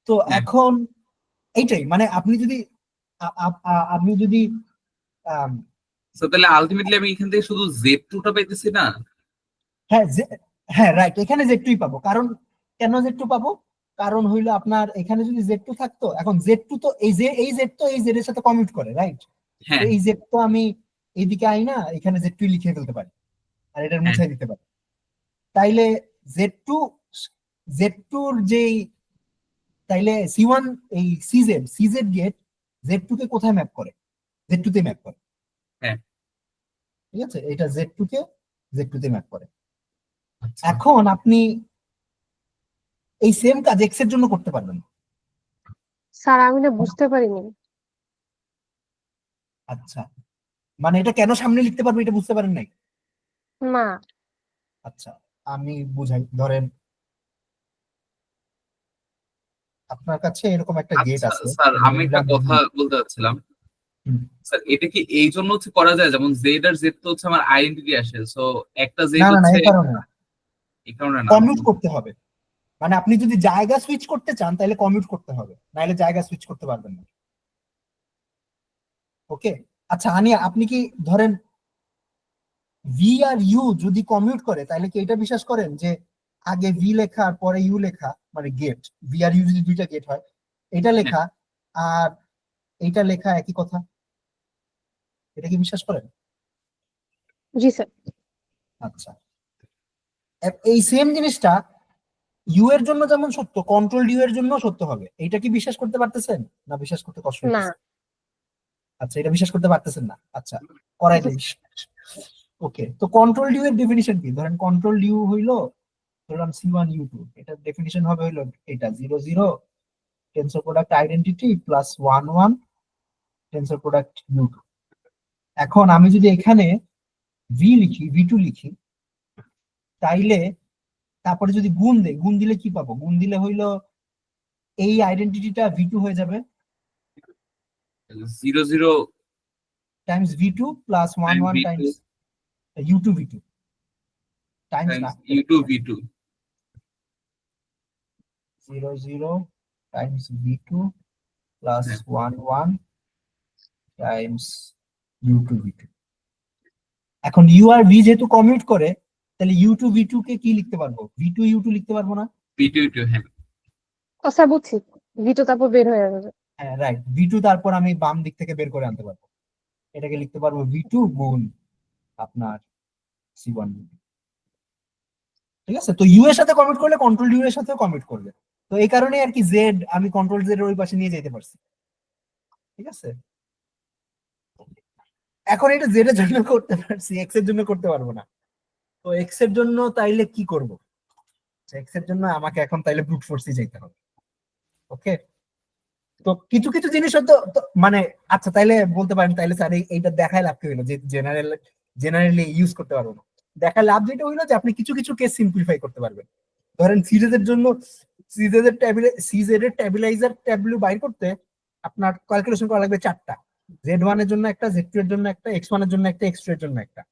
Speaker 1: তো
Speaker 3: হ্যাঁ,
Speaker 1: এখন এইটাই মানে আপনি যদি আপনি যদি আম,
Speaker 3: তো তাহলে আলটিমেটলি আমি এখান থেকে শুধু Z2 টা পাইতেছি না?
Speaker 1: হ্যাঁ হ্যাঁ রাইট, এখানে জেড টুই পাবো। কারণ কেন জেড টু পাবো? কারণ হইলো আপনার এখানে যদি জেড টু থাকতো, এখন জেড টু তো এই জেড তো এই জেড এর সাথে কমিউট করে, রাইট? তো
Speaker 3: হ্যাঁ,
Speaker 1: এই জেড তো আমি এইদিকে আই না, এখানে জেড টু লিখে ফেলতে পারি আর এটার
Speaker 3: হ্যাঁ,
Speaker 1: মুছে দিতে পারি। তাইলে জেড টু, জেড টুর যেই, তাইলে সি ওয়ান, এই সিজেড গেট জেড টু কে কোথায় ম্যাপ করে? জেড টু তে ম্যাপ করে,
Speaker 3: হ্যাঁ,
Speaker 1: ঠিক আছে? এটা জেড টু তে ম্যাপ করে।
Speaker 3: আচ্ছা,
Speaker 1: এখন আপনি এই সেম কাজ এক্স এর জন্য করতে পারবেন।
Speaker 2: স্যার আমি না বুঝতে পারিনি।
Speaker 1: আচ্ছা, মানে এটা কেন সামনে লিখতে পারবে এটা বুঝতে পারেন নাই?
Speaker 2: না।
Speaker 1: আচ্ছা, আমি বুঝাই। ধরেন আপনার কাছে এরকম একটা গেট
Speaker 3: আচ্ছা
Speaker 1: আছে,
Speaker 3: স্যার, আমি একটা
Speaker 1: ধরলাম
Speaker 3: কথা বলতে চাচ্ছিলাম।
Speaker 1: হুম,
Speaker 3: স্যার এটা কি এই জন্য হচ্ছে করা যায় যেমন জেড আর জেড তো হচ্ছে আমার আইডেন্টিটি আসে, সো একটা
Speaker 1: না
Speaker 3: জেড
Speaker 1: না না,
Speaker 3: হচ্ছে
Speaker 1: এই কারণে না,
Speaker 3: এই কারণে না?
Speaker 1: কমিউট করতে হবে। মানে আপনি যদি জায়গা সুইচ করতে চান তাহলে কমিউট করতে হবে, নাহলে জায়গা সুইচ করতে পারবেন না। ওকে, আচ্ছা আনিয়া, আপনি কি ধরেন ভি আর ইউ যদি কমিউট করে তাহলে কি এটা বিশ্বাস করেন যে আগে ভি লেখা আর পরে ইউ লেখা, মানে গেট ভি আর ইউ যদি দুইটা গেট হয়, এটা
Speaker 3: হ্যাঁ,
Speaker 1: লেখা আর এইটা লেখা একই কথা? এটা কি বিশ্বাস করেন?
Speaker 2: জি স্যার।
Speaker 1: আচ্ছা, এই সেম জিনিসটা ইউ এর জন্য যেমন সত্য, কন্ট্রোল ইউ এর জন্য সত্য হবে। এইটা কি বিশ্বাস করতে পারতেছেন না বিশ্বাস করতে কষ্ট
Speaker 2: না।
Speaker 1: হইতেছে? আচ্ছা, এটা বিশ্বাস করতে পারতেছেন না, আচ্ছা করাই দেই। ওকে, তো কন্ট্রোল ইউ এর ডেফিনিশন কি? ধরেন কন্ট্রোল ইউ হইলো, ধরলাম সি ওয়ান ইউ টু, এটার ডেফিনিশন হবে হইলো এটা 0 0 tensor product identity plus 1 1 tensor product U two. এখন আমি যদি এখানে ভি লিখি, ভি টু লিখি, তাইলে তারপরে যদি গুণ দেই, গুণ দিলে কি পাবো? গুণ দিলে হইলো এই আইডেন্টিটিটা ভি টু হয়ে যাবে
Speaker 3: 0 0
Speaker 1: times V two plus one
Speaker 3: time
Speaker 1: one
Speaker 3: V2
Speaker 1: times U two V two, times না,
Speaker 3: times U2 V2।
Speaker 1: 0 0 times V two plus
Speaker 3: হ্যাঁ,
Speaker 1: 1 1 times U two V two. এখন ইউ আর ভি যেহেতু কমিউট করে, তাহলে ইউ টু ভি টু কে কি লিখতে পারবো? ভি টু ইউ টু লিখতে পারবো না?
Speaker 3: V2 U2, হ্যাঁ,
Speaker 2: ও স্যার বুঝছি, ভিটো তারপর বের হয়ে যাবে।
Speaker 1: হ্যাঁ রাইট, ভি টু তারপর আমি বাম দিক থেকে বের করে আনতে পারবো, এটাকে লিখতে পারবো ভি টু গুণ আপনার সি ওয়ান। ঠিক আছে, তো ইউ এর সাথে কমিট করলে কন্ট্রোল ইউ এর সাথেও কমিট করবে। তো এই কারণে আর কি জেড আমি কন্ট্রোল জেড এর ওই পাশে নিয়ে যেতে পারছি। ঠিক আছে, এখন এটা জেড এর জন্য করতে পারছি, এক্স এর জন্য করতে পারবো না। তো এক্স এর জন্য তাইলে কি করব? এক্স এর জন্য আমাকে এখন তাইলে ব্রুট ফোর্সই যেতে হবে। ওকে, তো কিছু কিছু জিনিস হয়তো মানে, আচ্ছা তাইলে বলতে পারেন তাইলে স্যার এইটা দেখায় লাভ কি হইলো যে জেনারেলি ইউজ করতে পারবো না? দেখায় লাভ যেটা হইলো যে আপনি কিছু কিছু কেস সিম্পলিফাই করতে পারবেন। ধরেন সিরিজের জন্য সিজেড এর ট্যাবিলাইজার ট্যাবলু বাইর করতে আপনার ক্যালকুলেশন করা লাগবে 4টা। জেড ওয়ান এর জন্য একটা, জেড টু এর জন্য একটা, এক্স ওয়ান এর জন্য একটা, এক্স টু এর জন্য একটা।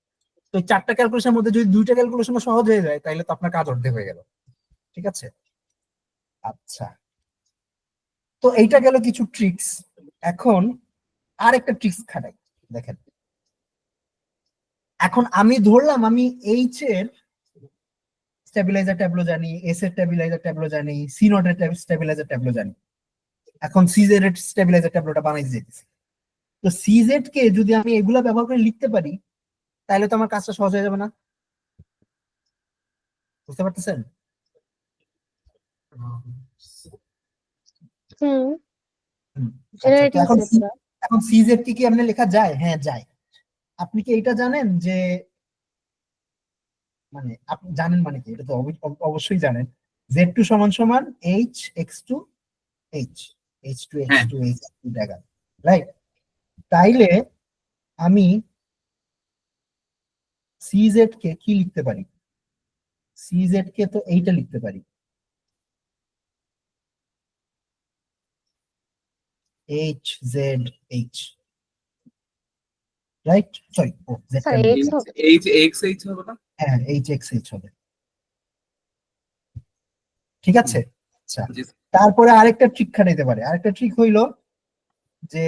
Speaker 1: তো এই 4টা ক্যালকুলেশনের মধ্যে যদি 2টা ক্যালকুলেশন সহজ হয়ে যায় তাহলে তো আপনার কাজ অর্ধেক হয়ে গেল। ঠিক আছে, আচ্ছা, তো এইটা গেল কিছু ট্রিক্স। এখন আর একটা ট্রিক্স খাটাই, দেখেন এখন আমি ধরলাম আমি এইচ এর স্টেবিলাইজার ট্যাবলো জানি, এস এর স্টেবিলাইজার ট্যাবলো জানি, সি নট এর স্টেবিলাইজার ট্যাবলো জানি। এখন সিজেড এর স্টেবিলাইজার ট্যাবলোটা বানাইতে যেতেছি। তো সিজেড কে যদি আমি এগুলা ব্যবহার করে লিখতে পারি তাহলে তো আমার কাজটা সহজ হয়ে যাবে না? বুঝতে পারতেছেন?
Speaker 2: হুম,
Speaker 1: আচ্ছা, তো
Speaker 2: জেনারেটিং
Speaker 1: এখন
Speaker 2: সেটটা।
Speaker 1: এখন সিজেড কি আপনি লেখা যায়? হ্যাঁ যায়। আপনি কি এটা জানেন যে মানে আপনি জানেন মানে কি? এটা তো অবশ্যই জানেন। জেড টু সমান সমান H X two H, H two X
Speaker 3: হ্যাঁ
Speaker 1: two H two dagger, right? তাইলে আমি সিজেড কে কি লিখতে পারি? সিজেড কে তো এইটা লিখতে পারি, H Z H, right? Sorry, ও জেড
Speaker 2: স্যার
Speaker 1: টা
Speaker 2: এক্স হবে।
Speaker 3: এইচ এক্স এইচ হবে না?
Speaker 1: হ্যাঁ, এইচ এক্স এইচ হবে, ঠিক আছে। আচ্ছা,
Speaker 3: জি
Speaker 1: তারপরে আরেকটা ট্রিক খাটাইতে পারে। আরেকটা ট্রিক হইলো যে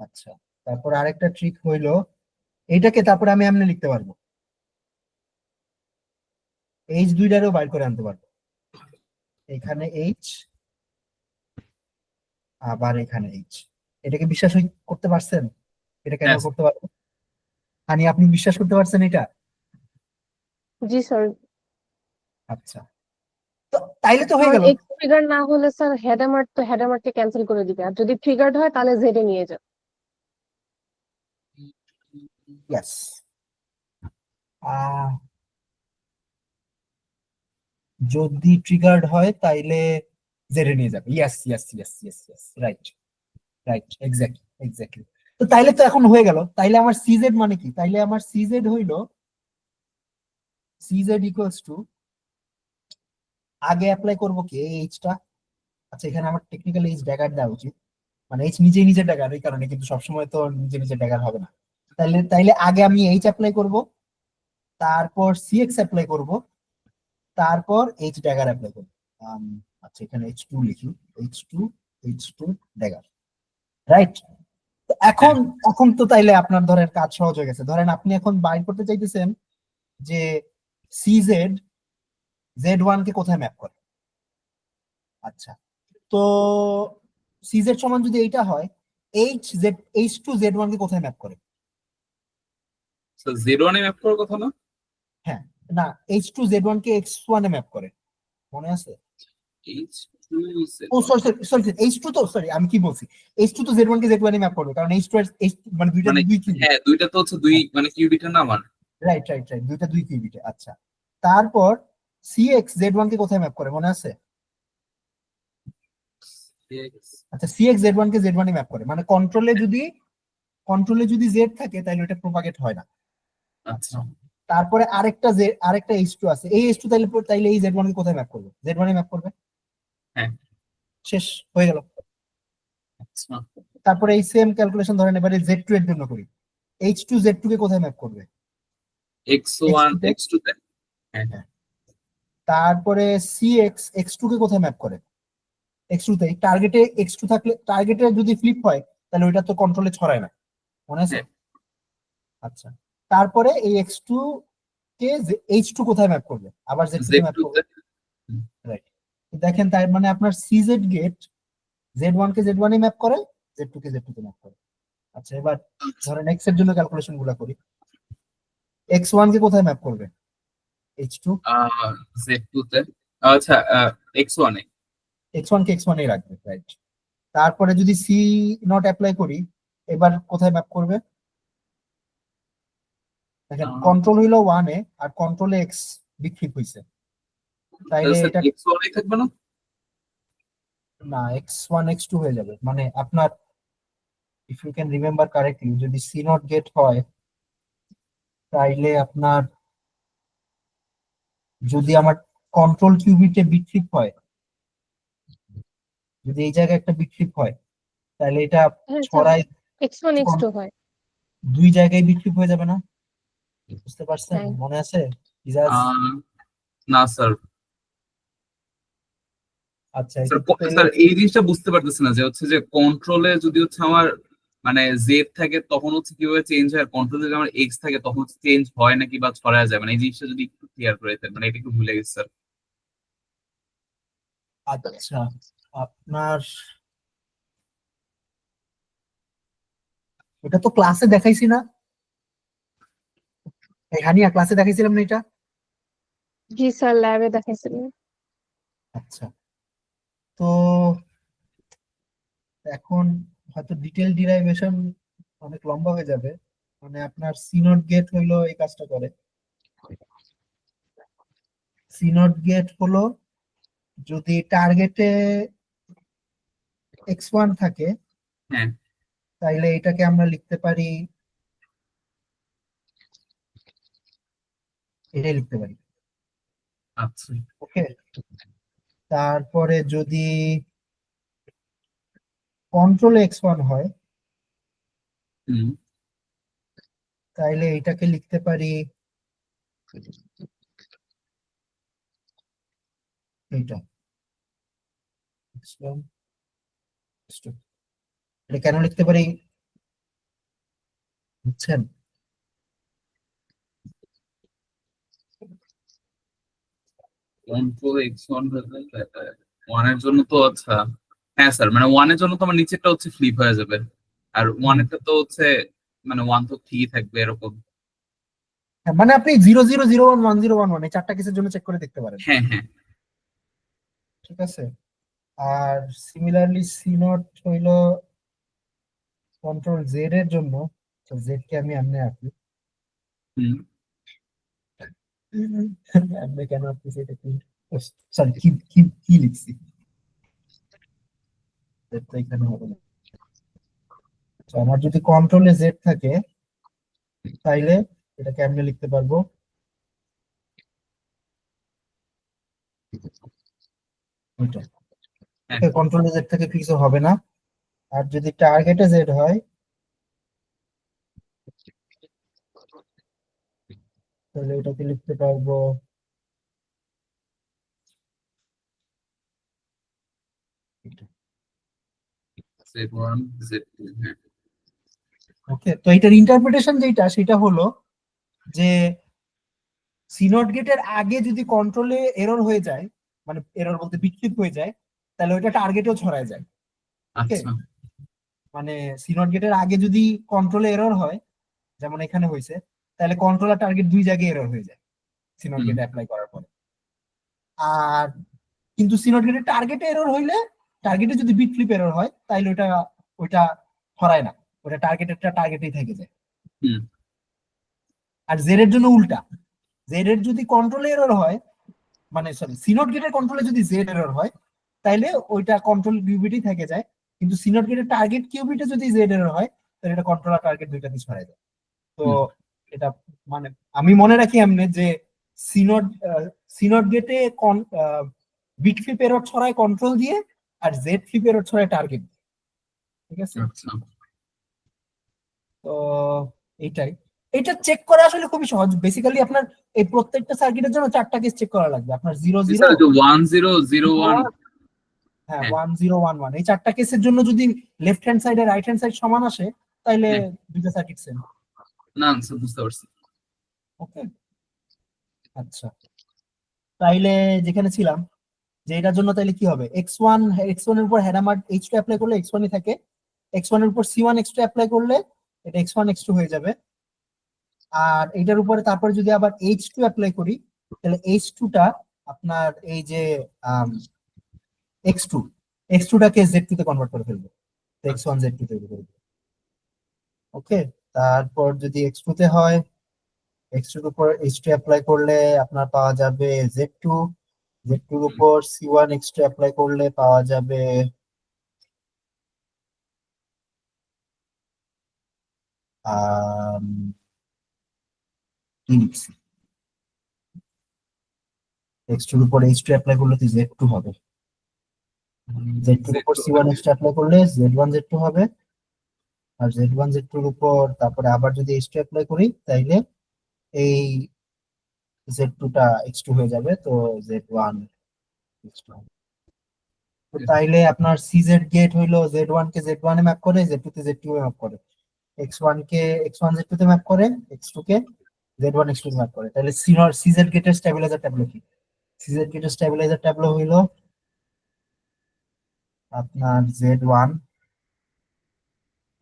Speaker 1: আচ্ছা, তারপর আরেকটা ট্রিক হইলো এইটাকে তারপরে আমি এমনি লিখতে পারবো, এইচ দুইটারও বাইর করে আনতে পারবো। এখানে এইচ, আবার এখানে এইচ। এটাকে বিশ্বাস করতে পারছেন? এটা কেন
Speaker 3: হ্যাঁ
Speaker 1: করতে পারবো? হানি, আপনি বিশ্বাস করতে পারছেন এটা?
Speaker 2: জি স্যার।
Speaker 1: আচ্ছা, তো তাইলে তো হয়ে
Speaker 2: কারণ
Speaker 1: গেল।
Speaker 2: এক্স ট্রিগার না হলে স্যার হেডামার তো হেডামারকে ক্যান্সেল করে দিবে, আর যদি ট্রিগার্ড হয় তাহলে জেডে নিয়ে যাবে।
Speaker 1: ইয়েস। যদি ট্রিগার্ড হয় তাইলে জেডে নিয়ে যাবে। Yes yes yes yes yes, right right, exactly exactly. তো তাইলে তো এখন হয়ে গেল। তাইলে আমার সিজেড মানে কি? তাইলে আমার সিজেড হইলো সিজেড ইকুয়ালস টু, আগে অ্যাপ্লাই করবো কি এই এইচটা। আচ্ছা, এখানে আমার টেকনিক্যালি এইচ ড্যাগার দেওয়া উচিত, মানে এইচ নিজে নিজে ড্যাগার, এই কারণে, কিন্তু সবসময় তো নিজে নিজে ড্যাগার হবে না। তাইলে তাইলে আগে আমি এইচ অ্যাপ্লাই করব, তারপর সিএক্স অ্যাপ্লাই করব, তারপর এইচ ড্যাগার অ্যাপ্লাই করব। আচ্ছা, এখানে এইচ টু লিখি, এইচ টু ড্যাগার, রাইট?
Speaker 3: হ্যাঁ
Speaker 1: এখন এখন তো তাইলে আপনার ধরেন কাজ সহজ হয়ে গেছে। ধরেন আপনি এখন বাইর করতে চাইতেছেন যে সিজেড জেড ওয়ান কে কোথায় ম্যাপ করে। আচ্ছা, তো সিজেড সমান যদি এইটা হয়, এইচ টু জেড ওয়ান কে কোথায় ম্যাপ করে?
Speaker 3: জিরো ওয়ানে ম্যাপ করার কথা না?
Speaker 1: হ্যাঁ, না, এইচ টু জেড ওয়ান কে এক্স ওয়ানে ম্যাপ করে, মনে আছে?
Speaker 3: এইচ টু
Speaker 1: ও sorry sorry sorry, H two তো, সরি আমি কি বলছি, এইচ টু তো জেড ওয়ান কে জেড ওয়ানে ম্যাপ করবে, কারণ এইচ টু মানে দুইটা
Speaker 3: মানে
Speaker 1: দুই কিউবিট।
Speaker 3: হ্যাঁ দুইটা তো হচ্ছে দুই মানে কিউবিটের না আমার।
Speaker 1: রাইট রাইট রাইট, দুইটা দুই কিউবিটে। আচ্ছা, তারপর সিএক্স জেড ওয়ান কে কোথায় ম্যাপ করে মনে আছে? আচ্ছা, সিএক্স জেড ওয়ান কে জেড ওয়ানে ম্যাপ করে, মানে কন্ট্রোলে যদি জেড থাকে তাহলে ওটা প্রপাগেট হয় না।
Speaker 3: আচ্ছা
Speaker 1: তারপরে আরেকটা এইচ টু আছে, এই এইচ টু তাইলে তাইলে এই জেড ওয়ান কে কোথায় ম্যাপ করবে? জেড ওয়ানে ম্যাপ করবে।
Speaker 3: হ্যাঁ
Speaker 1: শেষ হয়ে গেল।
Speaker 3: আচ্ছা
Speaker 1: তারপরে এই সেম ক্যালকুলেশন ধরেন এবারে জেড টু এর জন্য করি, এইচ টু জেড টু কে কোথায় ম্যাপ করবে?
Speaker 3: এক্স
Speaker 1: এক্স
Speaker 3: ওয়ান
Speaker 1: টু তে।
Speaker 3: এক্স টু তে। হ্যাঁ
Speaker 1: হ্যাঁ। তারপরে সি এক্স এক্স টু কে কোথায় ম্যাপ করে? এক্স টু তে। টার্গেটে এক্স টু থাকলে, টার্গেটে যদি ফ্লিপ হয় তাহলে ওইটা তো কন্ট্রোলে ছড়ায় না, মনে আছে?
Speaker 3: হ্যাঁ
Speaker 1: আচ্ছা, তারপরে এই এক্স টু কে এইচ টু কোথায় ম্যাপ করবে? আবার জেড টু কে
Speaker 3: জেড
Speaker 1: ম্যাপ
Speaker 3: টু
Speaker 1: করবে,
Speaker 3: তে।
Speaker 1: রাইট? দেখেন, তার মানে আপনার সিজেড গেট জেড ওয়ান কে জেড ওয়ানে ম্যাপ করে, জেড টু কে জেড টু তে ম্যাপ করে। আচ্ছা, এবার ধরেন এক্স এর জন্য ক্যালকুলেশন গুলা করি। এক্স ওয়ান কে কোথায় ম্যাপ করবে? H two.
Speaker 3: জেড টু তে। আচ্ছা এক্স ওয়ানে।
Speaker 1: এক্স ওয়ান কে এক্স ওয়ানেই রাখবে, রাইট? তারপরে যদি সি নট অ্যাপ্লাই করি, এবার কোথায় ম্যাপ করবে? দেখেন, কন্ট্রোল হইলো ওয়ানে আর কন্ট্রোলে এক্স বিক্রিপ হইছে, তাইলে এটা
Speaker 3: এক্স ওয়ানে থাকবে না?
Speaker 1: না, এক্স ওয়ান এক্স টু হয়ে যাবে। মানে আপনার, if you can remember correctly, যদি সি নট গেট হয় তাইলে আপনার, যদি আমার কন্ট্রোল কিউবিটে বিট্রিপ হয়, যদি এই জায়গায় একটা বিট্রিপ হয় তাহলে এটা
Speaker 2: হ্যাঁ স্যার,
Speaker 1: ছড়ায়
Speaker 2: এক্স ওয়ান এক্স টু হয়।
Speaker 1: দুই জায়গায় বিট্রিপ হয়ে যাবে না? বুঝতে পারছেন?
Speaker 2: হ্যাঁ।
Speaker 1: মনে আছে ইজাজ?
Speaker 3: না স্যার।
Speaker 1: আচ্ছা,
Speaker 3: স্যার
Speaker 1: এটা তো তাহলে
Speaker 3: স্যার এই জিনিসটা বুঝতে পারতেছি না যে হচ্ছে যে কন্ট্রোলে যদি হচ্ছে আমার মানে জেড থাকে তখন হচ্ছে কিভাবে চেঞ্জ হয়, কন্ট্রোলে যদি আমার এক্স থাকে তখন চেঞ্জ হয় নাকি বা ছড়ায় যায়, মানে এই জিনিসটা যদি একটু ক্লিয়ার করে দিতেন, মানে এটা একটু ভুলে গেছি স্যার।
Speaker 1: আচ্ছা, আপনার এটা তো ক্লাসে দেখাইছি না, এই হানিয়া ক্লাসে দেখাইছিলাম না এটা?
Speaker 2: জি স্যার, ল্যাবে দেখাইছিলেন।
Speaker 1: আচ্ছা, তো এখন হয়তো ডিটেল ডিরাইভেশন অনেক লম্বা হয়ে যাবে। মানে আপনার সিনট গেট হইলো এই কাজটা করে। সিনট গেট হলো যদি টার্গেটে x1 থাকে,
Speaker 3: হ্যাঁ।
Speaker 1: তাইলে এটাকে আমরা লিখতে পারি, এটাই লিখতে পারি।
Speaker 3: আচ্ছা।
Speaker 1: ওকে, তারপরে যদি কন্ট্রোল x1 হয়,
Speaker 3: হুম।
Speaker 1: তাইলে এটাকে লিখতে পারি এইটা x1, x2। এটা কেন লিখতে পারি বুঝছেন?
Speaker 3: কন্ট্রোল এক্স ওয়ান ওয়ান এর জন্য তো আচ্ছা, হ্যাঁ স্যার, মানে ওয়ান এর জন্য তো আমার নিচেরটা হচ্ছে ফ্লিপ হয়ে যাবে, আর ওয়ান
Speaker 1: হুম,
Speaker 3: এরটা তো হচ্ছে মানে ওয়ান তো ঠিকই থাকবে এরকম।
Speaker 1: হ্যাঁ, মানে আপনি 0 0 0 1 1 0 1 1 এই চারটা কেসের জন্য চেক করে দেখতে পারেন।
Speaker 3: হ্যাঁ হ্যাঁ।
Speaker 1: ঠিক আছে। আর সিমিলারলি সি নট হইলো কন্ট্রোল জেড এর জন্য। জেড কে আমি এমনি আঁকি।
Speaker 3: হুম।
Speaker 1: এমনি কেন আপনি সেটা কি, সরি, কি কি কি লিখছি, Z তো এখানে হবে না। তো আমার যদি কন্ট্রোলে জেড থাকে, তাইলে এটা কেমনে লিখতে পারবো, ওইটা।
Speaker 3: হ্যাঁ।
Speaker 1: ওকে, কন্ট্রোলে জেড থেকে কিছু হবে না। আর যদি টার্গেটে জেড হয়, তাহলে এটাকে লিখতে পারবো এটা।
Speaker 3: জেড ওয়ান জেড টু, হ্যাঁ।
Speaker 1: ওকে, তো এটার ইন্টারপ্রিটেশন যেটা সেটা হলো যে সিনট গেটের আগে যদি কন্ট্রোলে এরর হয়ে যায়, মানে এরর বলতে বিক্ষিপ্ত হয়ে যায়, তাহলে ওইটা টার্গেটেও ছড়ায় যায়। ওকে,
Speaker 3: আচ্ছা।
Speaker 1: মানে সিনট গেটের আগে যদি কন্ট্রোলে এরর হয়, যেমন এখানে হয়েছে, তাহলে কন্ট্রোল আর টার্গেট দুই জায়গায় এরর হয়ে যায় সিনট
Speaker 3: হুম।
Speaker 1: গেট অ্যাপ্লাই করার পরে। আর কিন্তু সিনট গেটের টার্গেটে এরর হইলে, টার্গেটে যদি বিট ফ্লিপ এরর হয়, তাহলে ওইটা ওইটা ছড়ায় না, ওটা টার্গেটেরটা টার্গেটেই থেকে যায়।
Speaker 3: হুম।
Speaker 1: আর জেড এর জন্য উল্টা, জেড এর যদি কন্ট্রোলে এরর হয়, মানে সরি সিনট গেটের কন্ট্রোলে যদি জেড এরর হয়, তাইলে ওইটা কন্ট্রোল কিউবিটই থেকে যায়। কিন্তু সিনট গেটের টার্গেট কিউবিটে যদি জেড এরর হয়, তাহলে এটা কন্ট্রোল আর টার্গেট দুইটাতে ছড়ায় যায়। তো
Speaker 3: হুম।
Speaker 1: এটা মানে আমি মনে রাখি এমনি যে সিনট সিনট গেটে বিট ফ্লিপ এরর ছড়ায় কন্ট্রোল দিয়ে, আর জেড ফ্লিপ এরর ছড়ায় টার্গেট। ঠিক আছে,
Speaker 3: আচ্ছা।
Speaker 1: তো এইটাই। এটা চেক করা আসলে খুবই সহজ। বেসিক্যালি আপনার এই প্রত্যেকটা সার্কিটের জন্য চারটা কেস চেক করা লাগবে। আপনার জিরো
Speaker 3: জি
Speaker 1: জিরো
Speaker 3: স্যার, যে 1001।
Speaker 1: হ্যাঁ,
Speaker 3: হ্যাঁ
Speaker 1: 1011 এই চারটা কেসের জন্য যদি লেফট হ্যান্ড সাইড আর রাইট হ্যান্ড সাইড সমান আসে, তাইলে
Speaker 3: হ্যাঁ।
Speaker 1: দুইটা সার্কিট সেম।
Speaker 3: না স্যার, বুঝতে পারছি।
Speaker 1: ওকে, আচ্ছা, তাইলে যেখানে ছিলাম, যে এটার জন্য তাইলে কি হবে, এক্স ওয়ান এর উপর হ্যাডামার H2 অ্যাপ্লাই করলে x1 ই থাকে, x1 এর উপর C1 x2 অ্যাপ্লাই করলে এটা x1 x2 হয়ে যাবে। আর এটার উপরে তারপরে যদি আবার H2 অ্যাপ্লাই করি, তাহলে H2 টা আপনার এই যে x2 x2 টাকে Z2 তে কনভার্ট করে ফেলবে, x1 Z2 তৈরি করবে। ওকে, তারপর যদি x2 তে হয়, x2 এর উপর H2 অ্যাপ্লাই করলে আপনার পাওয়া যাবে Z2, Z2 এর উপর C1 x2 অ্যাপ্লাই করলে পাওয়া যাবে আহ কি লিখছি, x2 এর উপর H2 অ্যাপ্লাই করলে তো Z2 হবে, Z2 এর উপর C1 x2 অ্যাপ্লাই করলে Z1 Z2 হবে। আর Z1 Z2 এর উপর তারপরে আবার যদি H2 অ্যাপ্লাই করি, তাইলে এই Z2 টা x2 হয়ে যাবে, তো Z1 x2 হবে। তো তাইলে আপনার সিজেড গেট হইলো Z1 কে Z1 এ ম্যাপ করে, Z2 তে Z2 এ ম্যাপ করে, x1 কে x1 Z2 তে ম্যাপ করে, x2 কে Z1 x2 তে ম্যাপ করে। তাহলে সিজেড গেটের স্টেবিলাইজার ট্যাবলো কি? সিজেড গেটের স্টেবিলাইজার ট্যাবলো হইলো আপনার Z1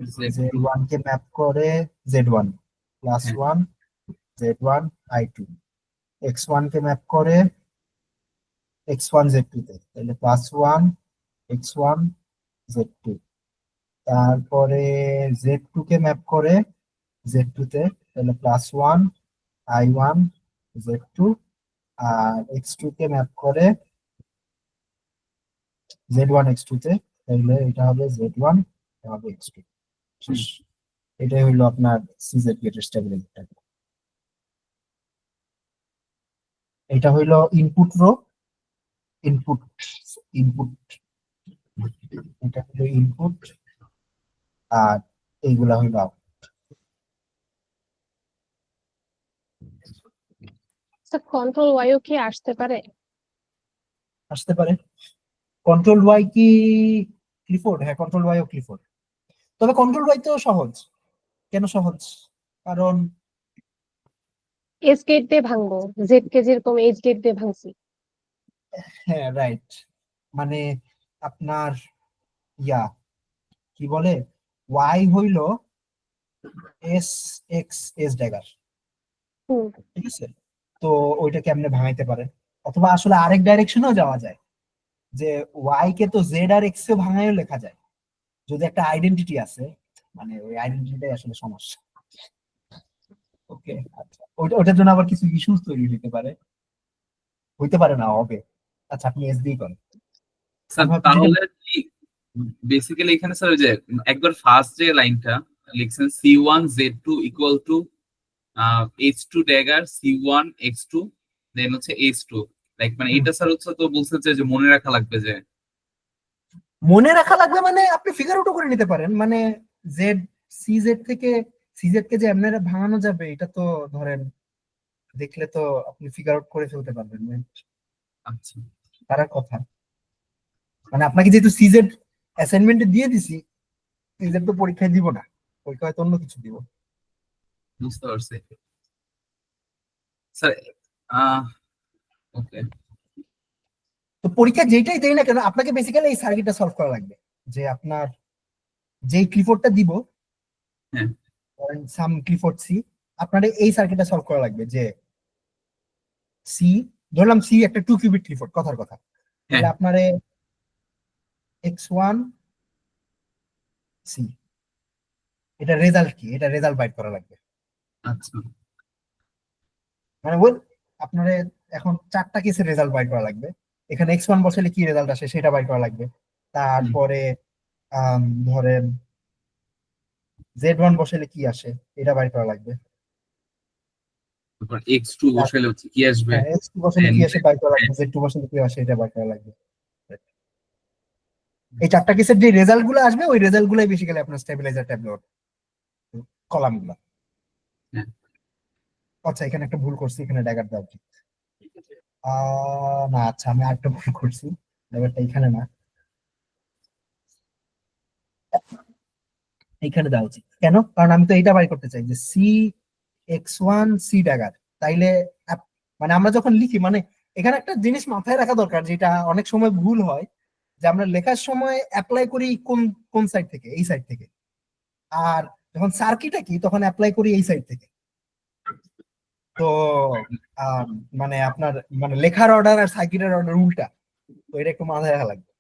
Speaker 1: Z1 কে ম্যাপ করে Z1 প্লাস
Speaker 3: হ্যাঁ।
Speaker 1: 1 Z1 I2, x1 কে ম্যাপ করে x1 Z2 তে, তাহলে প্লাস 1 x1 Z2, তারপরে Z2 কে ম্যাপ করে Z2 তে, তাহলে প্লাস 1 I1 Z2, আর x2 কে ম্যাপ করে Z1 x2 তে, তাহলে এটা হবে Z1, এটা হবে x2। শেষ। এটাই হইলো আপনার সিজেড গেটের স্টেবিলাইজার। এটা হইলো ইনপুট রো, ইনপুট ইনপুট এটা হলো ইনপুট, আর এইগুলা হইলো out।
Speaker 2: কন্ট্রোল ওয়াইও কি আসতে পারে?
Speaker 1: আসতে পারে। কন্ট্রোল ওয়াই কি ক্লিফোর্ড? হ্যাঁ, কন্ট্রোল ওয়াই ও ক্লিফোর্ড। তবে কন্ট্রোল ওয়াই তো সহজ। কেন সহজ? কারণ
Speaker 2: এজ গেট দিয়ে ভাঙবো, জেড কে যেরকম এজ গেট দিয়ে ভাঙছি।
Speaker 1: হ্যাঁ, রাইট, মানে আপনার ইয়া কি বলে, ওয়াই হইলো এস এক্স এস ড্যাগার,
Speaker 2: হুম,
Speaker 1: ঠিক আছে? তো ওইটা কেমনে ভাঙাইতে পারে? অথবা আসলে আরেক ডাইরেকশনেও যাওয়া যায়, যে ওয়াই কে তো জেড আর এক্স এ ভাঙাইও লেখা যায়, যদি একটা আইডেন্টিটি আছে, মানে ওই আইডেন্টিটিটাই আসলে সমস্যা। ওকে, আচ্ছা, ওইটার জন্য আবার কিছু ইস্যুস তৈরি হতে পারে, হইতে পারে না, হবে। আচ্ছা, আপনি এস দিয়ে করেন।
Speaker 3: স্যার
Speaker 1: আমি ভাবছি যেটা
Speaker 3: তাহলে কি বেসিক্যালি এখানে স্যার যে একবার ফার্স্ট যে লাইনটা লিখছেন C1Z2 equal to H2 dagger C1 X2 দেন হচ্ছে H2, লাইক মানে এটা স্যার হচ্ছে তো বলছে যে মনে রাখা লাগবে যে
Speaker 1: মনে রাখা লাগবে, মানে আপনি ফিগার আউটও করে নিতে পারেন, মানে জেড সিজেড থেকে সিজেড কে যে এমনি ভাঙানো যাবে, এটা তো ধরেন দেখলে তো আপনি ফিগার আউট করে ফেলতে পারবেন,
Speaker 3: আচ্ছা
Speaker 1: তার কথা। মানে আপনাকে যেহেতু সিজেড অ্যাসাইনমেন্টে দিয়ে দিছি, সিজেড তো পরীক্ষায় দিব না, পরীক্ষায় হয়তো অন্য কিছু দিব।
Speaker 3: বুঝতে পারছি স্যার। ওকে
Speaker 1: তো পরীক্ষা যেটাই দেই না কেন, আপনাকে বেসিক্যালি এই সার্কিটটা সলভ করা লাগবে, যে আপনার যেই ক্লিফোর্ডটা দিব,
Speaker 3: হ্যাঁ
Speaker 1: সাম ক্লিফোর্ড সি, আপনার এই সার্কিটটা সলভ করা লাগবে, যে সি, ধরলাম সি একটা 2 কিউবিট ক্লিফোর্ড, কথার কথা,
Speaker 3: হ্যাঁ
Speaker 1: তাহলে আপনারে x1 সি, এটা রেজাল্ট কি, এটা রেজাল্ট বাইট করা লাগবে।
Speaker 3: আচ্ছা
Speaker 1: মানে ওই আপনারে এখন 4টা কেসের রেজাল্ট বাইট করা লাগবে। এখানে x1 বসালে কি রেজাল্ট আসে সেটা বাইট করা লাগবে। তারপরে ধরেন Z1 বসালে কি আসে এটা বাইট করা লাগবে।
Speaker 3: তারপর X2 বসালে হচ্ছে কি আসবে,
Speaker 1: হ্যাঁ, x2 বসালে কি
Speaker 3: Then-
Speaker 1: আসে বাইট করা লাগবে, Z2 বসালে কি আসে এটা বাইট করা লাগবে। এই 4টা কেসের যে রেজাল্ট গুলো আসবে, ওই রেজাল্ট গুলাই বেসিক্যালি আপনার স্টেবিলাইজার ট্যাবলেট কলাম গুলা।
Speaker 3: হ্যাঁ।
Speaker 1: আচ্ছা, এখানে একটা ভুল করছি, এখানে ড্যাগার দেওয়া উচিত। না, আচ্ছা, আমি আরেকটা ভুল করছি, ড্যাগারটা এখানে না, এইখানে দেওয়া উচিত। কেন? কারণ আমি তো এইটা বাই করতে চাই, যে সি x1 সি ড্যাগার। তাইলে মানে আমরা যখন লিখি, মানে এখানে একটা জিনিস মাথায় রাখা দরকার, যেটা অনেক সময় ভুল হয়, যে আমরা লেখার সময় অ্যাপ্লাই করি কোন কোন সাইড থেকে, এই সাইড থেকে, আর যখন সার্কিটে কি তখন অ্যাপ্লাই করি এই সাইড থেকে। তো আম, মানে আপনার মানে লেখার অর্ডার আর সার্কিটের অর্ডার উল্টা, তো এটা একটু মাথায় রাখা লাগবে।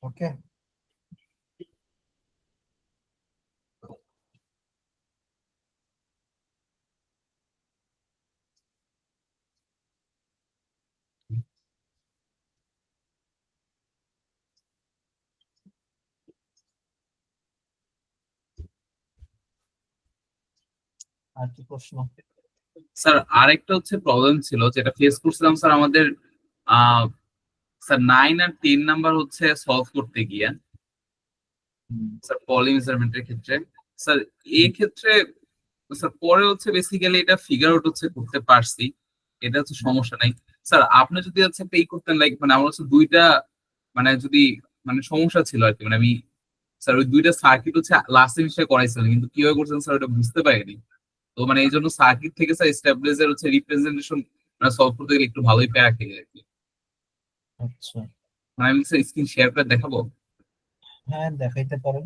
Speaker 1: ওকে, আর কি প্রশ্ন?
Speaker 3: স্যার আরেকটা হচ্ছে প্রবলেম ছিল যেটা ফেস করছিলাম স্যার আমাদের স্যার 9 আর 10 নাম্বার হচ্ছে সলভ করতে গিয়ে স্যার পলি মেজারমেন্টের ক্ষেত্রে স্যার এই ক্ষেত্রে স্যার পরে হচ্ছে বেসিক্যালি এটা ফিগার আউট হচ্ছে করতে পারছি, এটা হচ্ছে সমস্যা নাই। স্যার আপনি যদি হচ্ছে একটা ই করতেন লাইক মানে আমার হচ্ছে দুইটা মানে যদি মানে সমস্যা ছিল আর কি, মানে আমি স্যার ওই দুইটা সার্কিট হচ্ছে লাস্ট সেমিস্টারে করাইছিলেন কিন্তু কিভাবে করছেন স্যার ওটা বুঝতে পারিনি। তো মানে এই জন্য সার্কিট থেকে স্যার স্টেবিলাইজার হচ্ছে রিপ্রেজেন্টেশন মানে সলভ করতে গেলে একটু ভালোই প্যারা খেয়ে আর কি।
Speaker 1: আচ্ছা,
Speaker 3: মানে আমি স্যার স্ক্রিন শেয়ার করে দেখাবো।
Speaker 1: হ্যাঁ দেখাইতে পারেন।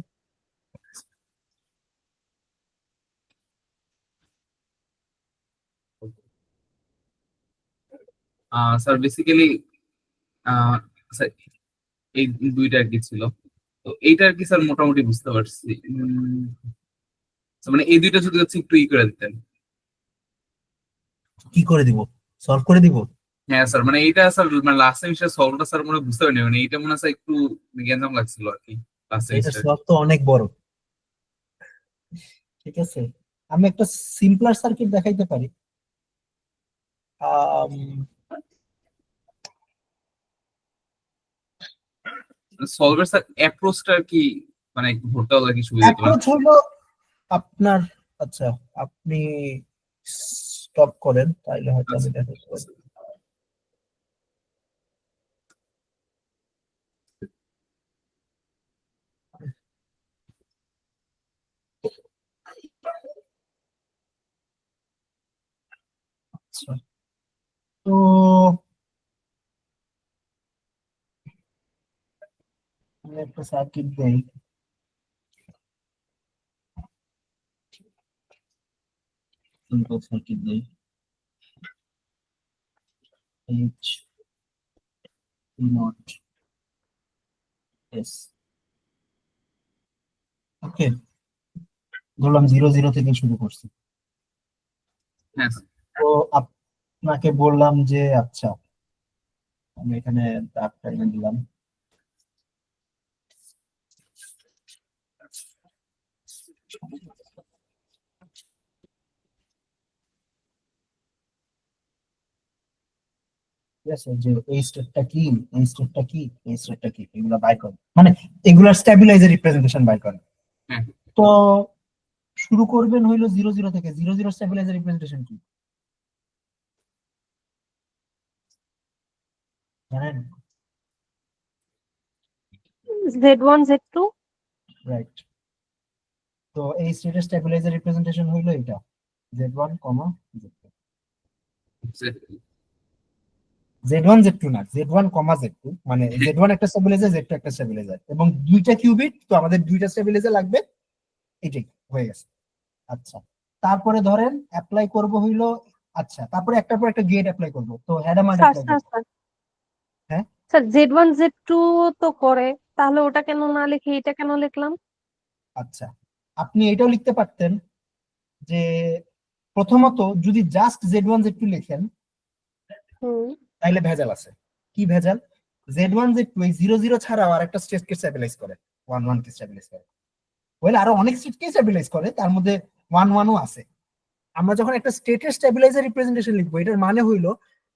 Speaker 3: স্যার বেসিক্যালি স্যার এই দুইটা আর কি ছিল, তো এইটা আর কি স্যার মোটামুটি বুঝতে পারছি। মানে এই দুইটা যদি হচ্ছে একটু ই করে দিতেন।
Speaker 1: কি করে দিব? সলভ করে দিব?
Speaker 3: হ্যাঁ স্যার মানে এইটা স্যার মানে লাস্ট সেমিস্টার সলভটা স্যার মনে হয় বুঝতে পারিনি, মানে এইটা মনে হয় স্যার একটু গ্যাঞ্জাম লাগছিল আর কি লাস্ট
Speaker 1: এটা
Speaker 3: সেমিস্টার।
Speaker 1: সলভ তো অনেক বড়। ঠিক আছে, আমি একটা সিম্পলার সার্কিট দেখাইতে পারি।
Speaker 3: সলভের স্যার অ্যাপ্রোচটা কি মানে একটু ধরতে হলে কি সুবিধা হতো?
Speaker 1: অ্যাপ্রোচ হলো আপনার, আচ্ছা আপনি স্টপ করেন তাইলে হয়তো আমি দেখাতে পারি। আচ্ছা, তো আমি একটা সার্কিট দেই। সিম্পল সার্কিট দেই। এইচ নট এস, ওকে, ধরলাম 0 0 থেকে শুরু করছি।
Speaker 3: হ্যাঁ স্যার।
Speaker 1: তো আপনাকে বললাম যে আচ্ছা আমি এখানে দাগটা এনে দিলাম। ঠিক আছে, যে এই স্টেটটা কি, এই স্টেটটা কি, এই স্টেটটা কি, এগুলা বাই করে, মানে এগুলার স্ট্যাবিলাইজার রিপ্রেজেন্টেশন বাই করে।
Speaker 3: হ্যাঁ
Speaker 1: তো শুরু করবেন হইলো 0 0 থেকে। 0 0 স্ট্যাবিলাইজার রিপ্রেজেন্টেশন কি জানেন?
Speaker 2: Z1 Z2।
Speaker 1: রাইট। তো এই স্টেটের স্ট্যাবিলাইজার রিপ্রেজেন্টেশন হইলো এটা Z1, Z1 Z2 না, Z1, Z2, মানে Z1 একটা স্ট্যাবিলাইজার, Z2 একটা স্ট্যাবিলাইজার, এবং দুইটা কিউবিট, তো আমাদের দুইটা স্ট্যাবিলাইজার লাগবে, এটাই হয়ে গেছে। আচ্ছা, তারপরে ধরেন অ্যাপ্লাই করব হইলো, আচ্ছা তারপরে একটার পর একটা গেট অ্যাপ্লাই করব, তো হ্যাডামান
Speaker 2: স্যার
Speaker 1: অ্যাপ্লাই
Speaker 2: স্যার
Speaker 1: করব।
Speaker 2: স্যার
Speaker 1: হ্যাঁ,
Speaker 2: স্যার Z1 Z2 তো করে, তাহলে ওটা কেন না লিখে এটা কেন লিখলাম?
Speaker 1: আচ্ছা আপনি এটাও লিখতে পারতেন যে প্রথমত যদি জাস্ট Z1 Z2 লিখেন
Speaker 2: হুম।
Speaker 1: তাইলে ভেজাল আছে। কি ভেজাল? Z1 Z2 এই 0 0 ছাড়াও আর একটা স্টেটকে স্ট্যাবিলাইজ করে, 1 1 কে স্ট্যাবিলাইজ করে। ওয়েল আরো অনেক স্টেটকে স্ট্যাবিলাইজ করে, তার মধ্যে 1 1 ও আছে। আমরা যখন একটা স্টেটের স্ট্যাবিলাইজার রিপ্রেজেন্টেশন লিখবো, এটার মানে হইলো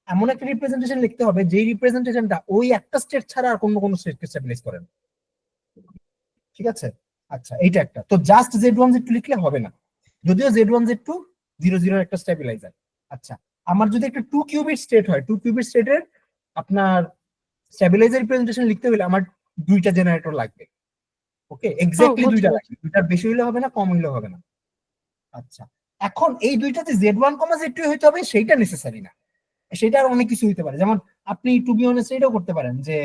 Speaker 1: এমন একটা রিপ্রেজেন্টেশন লিখতে হবে যে রিপ্রেজেন্টেশনটা ওই একটা স্টেট ছাড়া আর কোনো স্টেটকে স্ট্যাবিলাইজ করে না। ঠিক আছে, আচ্ছা এইটা একটা। তো জাস্ট Z1 Z2 লিখলে হবে না, যদিও Z1 Z2 0 0 একটা স্ট্যাবিলাইজার। আচ্ছা, আমার যদি একটা 2 কিউবিট স্টেট হয়, 2 কিউবিট স্টেটের আপনার স্ট্যাবিলাইজার রিপ্রেজেন্টেশন লিখতে হলে আমার দুইটা জেনারেটর লাগবে। ওকে, এক্স্যাক্টলি
Speaker 2: বুঝছি
Speaker 1: দুইটা
Speaker 2: বুঝছি।
Speaker 1: লাগবে, দুইটার বেশি হইলে হবে না, কম হইলে হবে না। আচ্ছা, এখন এই দুইটাতে Z1, Z2 হইতে হবে সেইটা নেসেসারি না, সেটা আর অনেক কিছু হইতে পারে। যেমন আপনি টু বি অনেস্ট এটাও করতে পারেন যে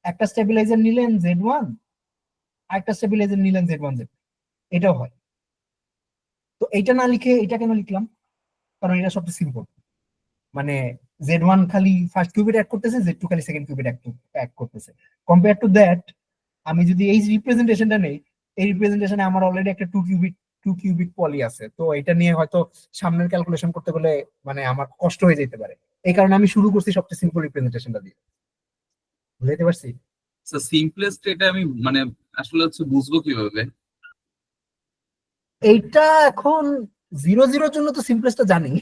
Speaker 1: একটা স্টেবিলাইজার নিলেন Z1, আর একটা স্টেবিলাইজার নিলেন Z1 Z2, এটাও হয়। তো এইটা না লিখে এটা কেন লিখলাম? কারণ এটা সবচেয়ে সিম্পল, মানে Z1 খালি ফার্স্ট কিউবিট অ্যাড করতেছে, Z2 খালি সেকেন্ড কিউবিট অ্যাড করতেছে। কম্পেয়ার টু দ্যাট, আমি যদি এই রিপ্রেজেন্টেশনটা নেই, এই রিপ্রেজেন্টেশনে আমার অলরেডি একটা 2 কিউবিট পলি আছে, তো এটা নিয়ে হয়তো সামনের ক্যালকুলেশন করতে গেলে মানে আমার কষ্ট হয়ে যেতে পারে। এই কারণে আমি শুরু করছি সবচেয়ে সিম্পল রিপ্রেজেন্টেশনটা দিয়ে। বুঝতে পারছি?
Speaker 3: সিম্পলেস্ট এটা আমি মানে আসলে হচ্ছে বুঝবো কিভাবে?
Speaker 1: এইটা এখন 0 0 জন্য তো সিম্পলেস্টটা জানি,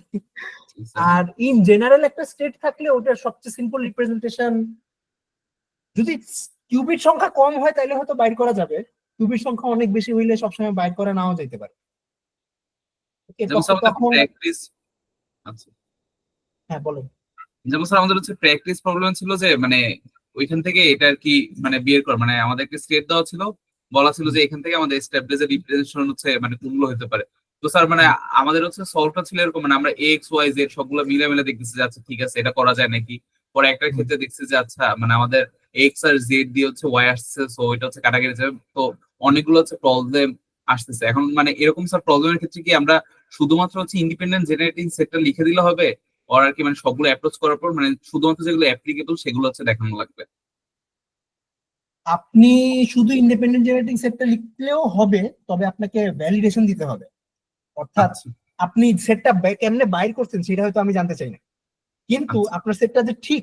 Speaker 1: আর ইন জেনারেল একটা স্টেট থাকলে ওটার সবচেয়ে সিম্পল রিপ্রেজেন্টেশন, যদি কিউবিট সংখ্যা কম হয় তাহলে হয়তো বাইর করা যাবে, কিউবিট সংখ্যা অনেক বেশি হইলে সবসময় বাইর করা নাও যেতে পারে। Okay,
Speaker 3: যেমন স্যার আমাদের
Speaker 1: তখন
Speaker 3: প্র্যাকটিস, আচ্ছা
Speaker 1: হ্যাঁ বলেন।
Speaker 3: যেমন স্যার আমাদের হচ্ছে প্র্যাকটিস প্রবলেম ছিল যে মানে ওইখান থেকে এটা আর কি মানে বিয়ের কর মানে আমাদেরকে স্টেট দেওয়া ছিল, বলা ছিল যে এখান থেকে আমাদের স্টেপলেজের রিপ্রেজেন্টেশন হচ্ছে মানে কোনগুলো হতে পারে। তো স্যার মানে আমাদের হচ্ছে সলভটা ছিল এরকম মানে আমরা এক্স ওয়াই জেড সবগুলো মিলে মিলে দেখতেছি যে আচ্ছা ঠিক আছে এটা করা যায় নাকি। পরে একটা ক্ষেত্রে দেখছি যে আচ্ছা মানে আমাদের এক্স আর জেড দিয়ে হচ্ছে ওয়াই আসছে, সো এটা হচ্ছে কাটাকাটি যাবে। তো অনেকগুলো হচ্ছে প্রবলেম আসতেছে এখন মানে এরকম স্যার প্রবলেমের ক্ষেত্রে কি আমরা শুধুমাত্র হচ্ছে ইন্ডিপেন্ডেন্ট জেনারেটিং সেটটা লিখে দিলে হবে, ওর আর কি মানে সবগুলো অ্যাপ্রোচ করার পর মানে শুধুমাত্র যেগুলো অ্যাপ্লিকেবল সেগুলো হচ্ছে দেখানো লাগবে?
Speaker 1: আপনি শুধু ইন্ডিপেন্ডেন্ট জেনারেটিং সেটটা লিখলেও হবে, তবে আপনাকে ভ্যালিডেশন দিতে হবে। অর্থাৎ
Speaker 3: আচ্ছা
Speaker 1: আপনি সেটটা কেমনে বাইর করছেন সেটা হয়তো আমি জানতে চাই না, কিন্তু
Speaker 3: আচ্ছা
Speaker 1: আপনার সেটটা যে ঠিক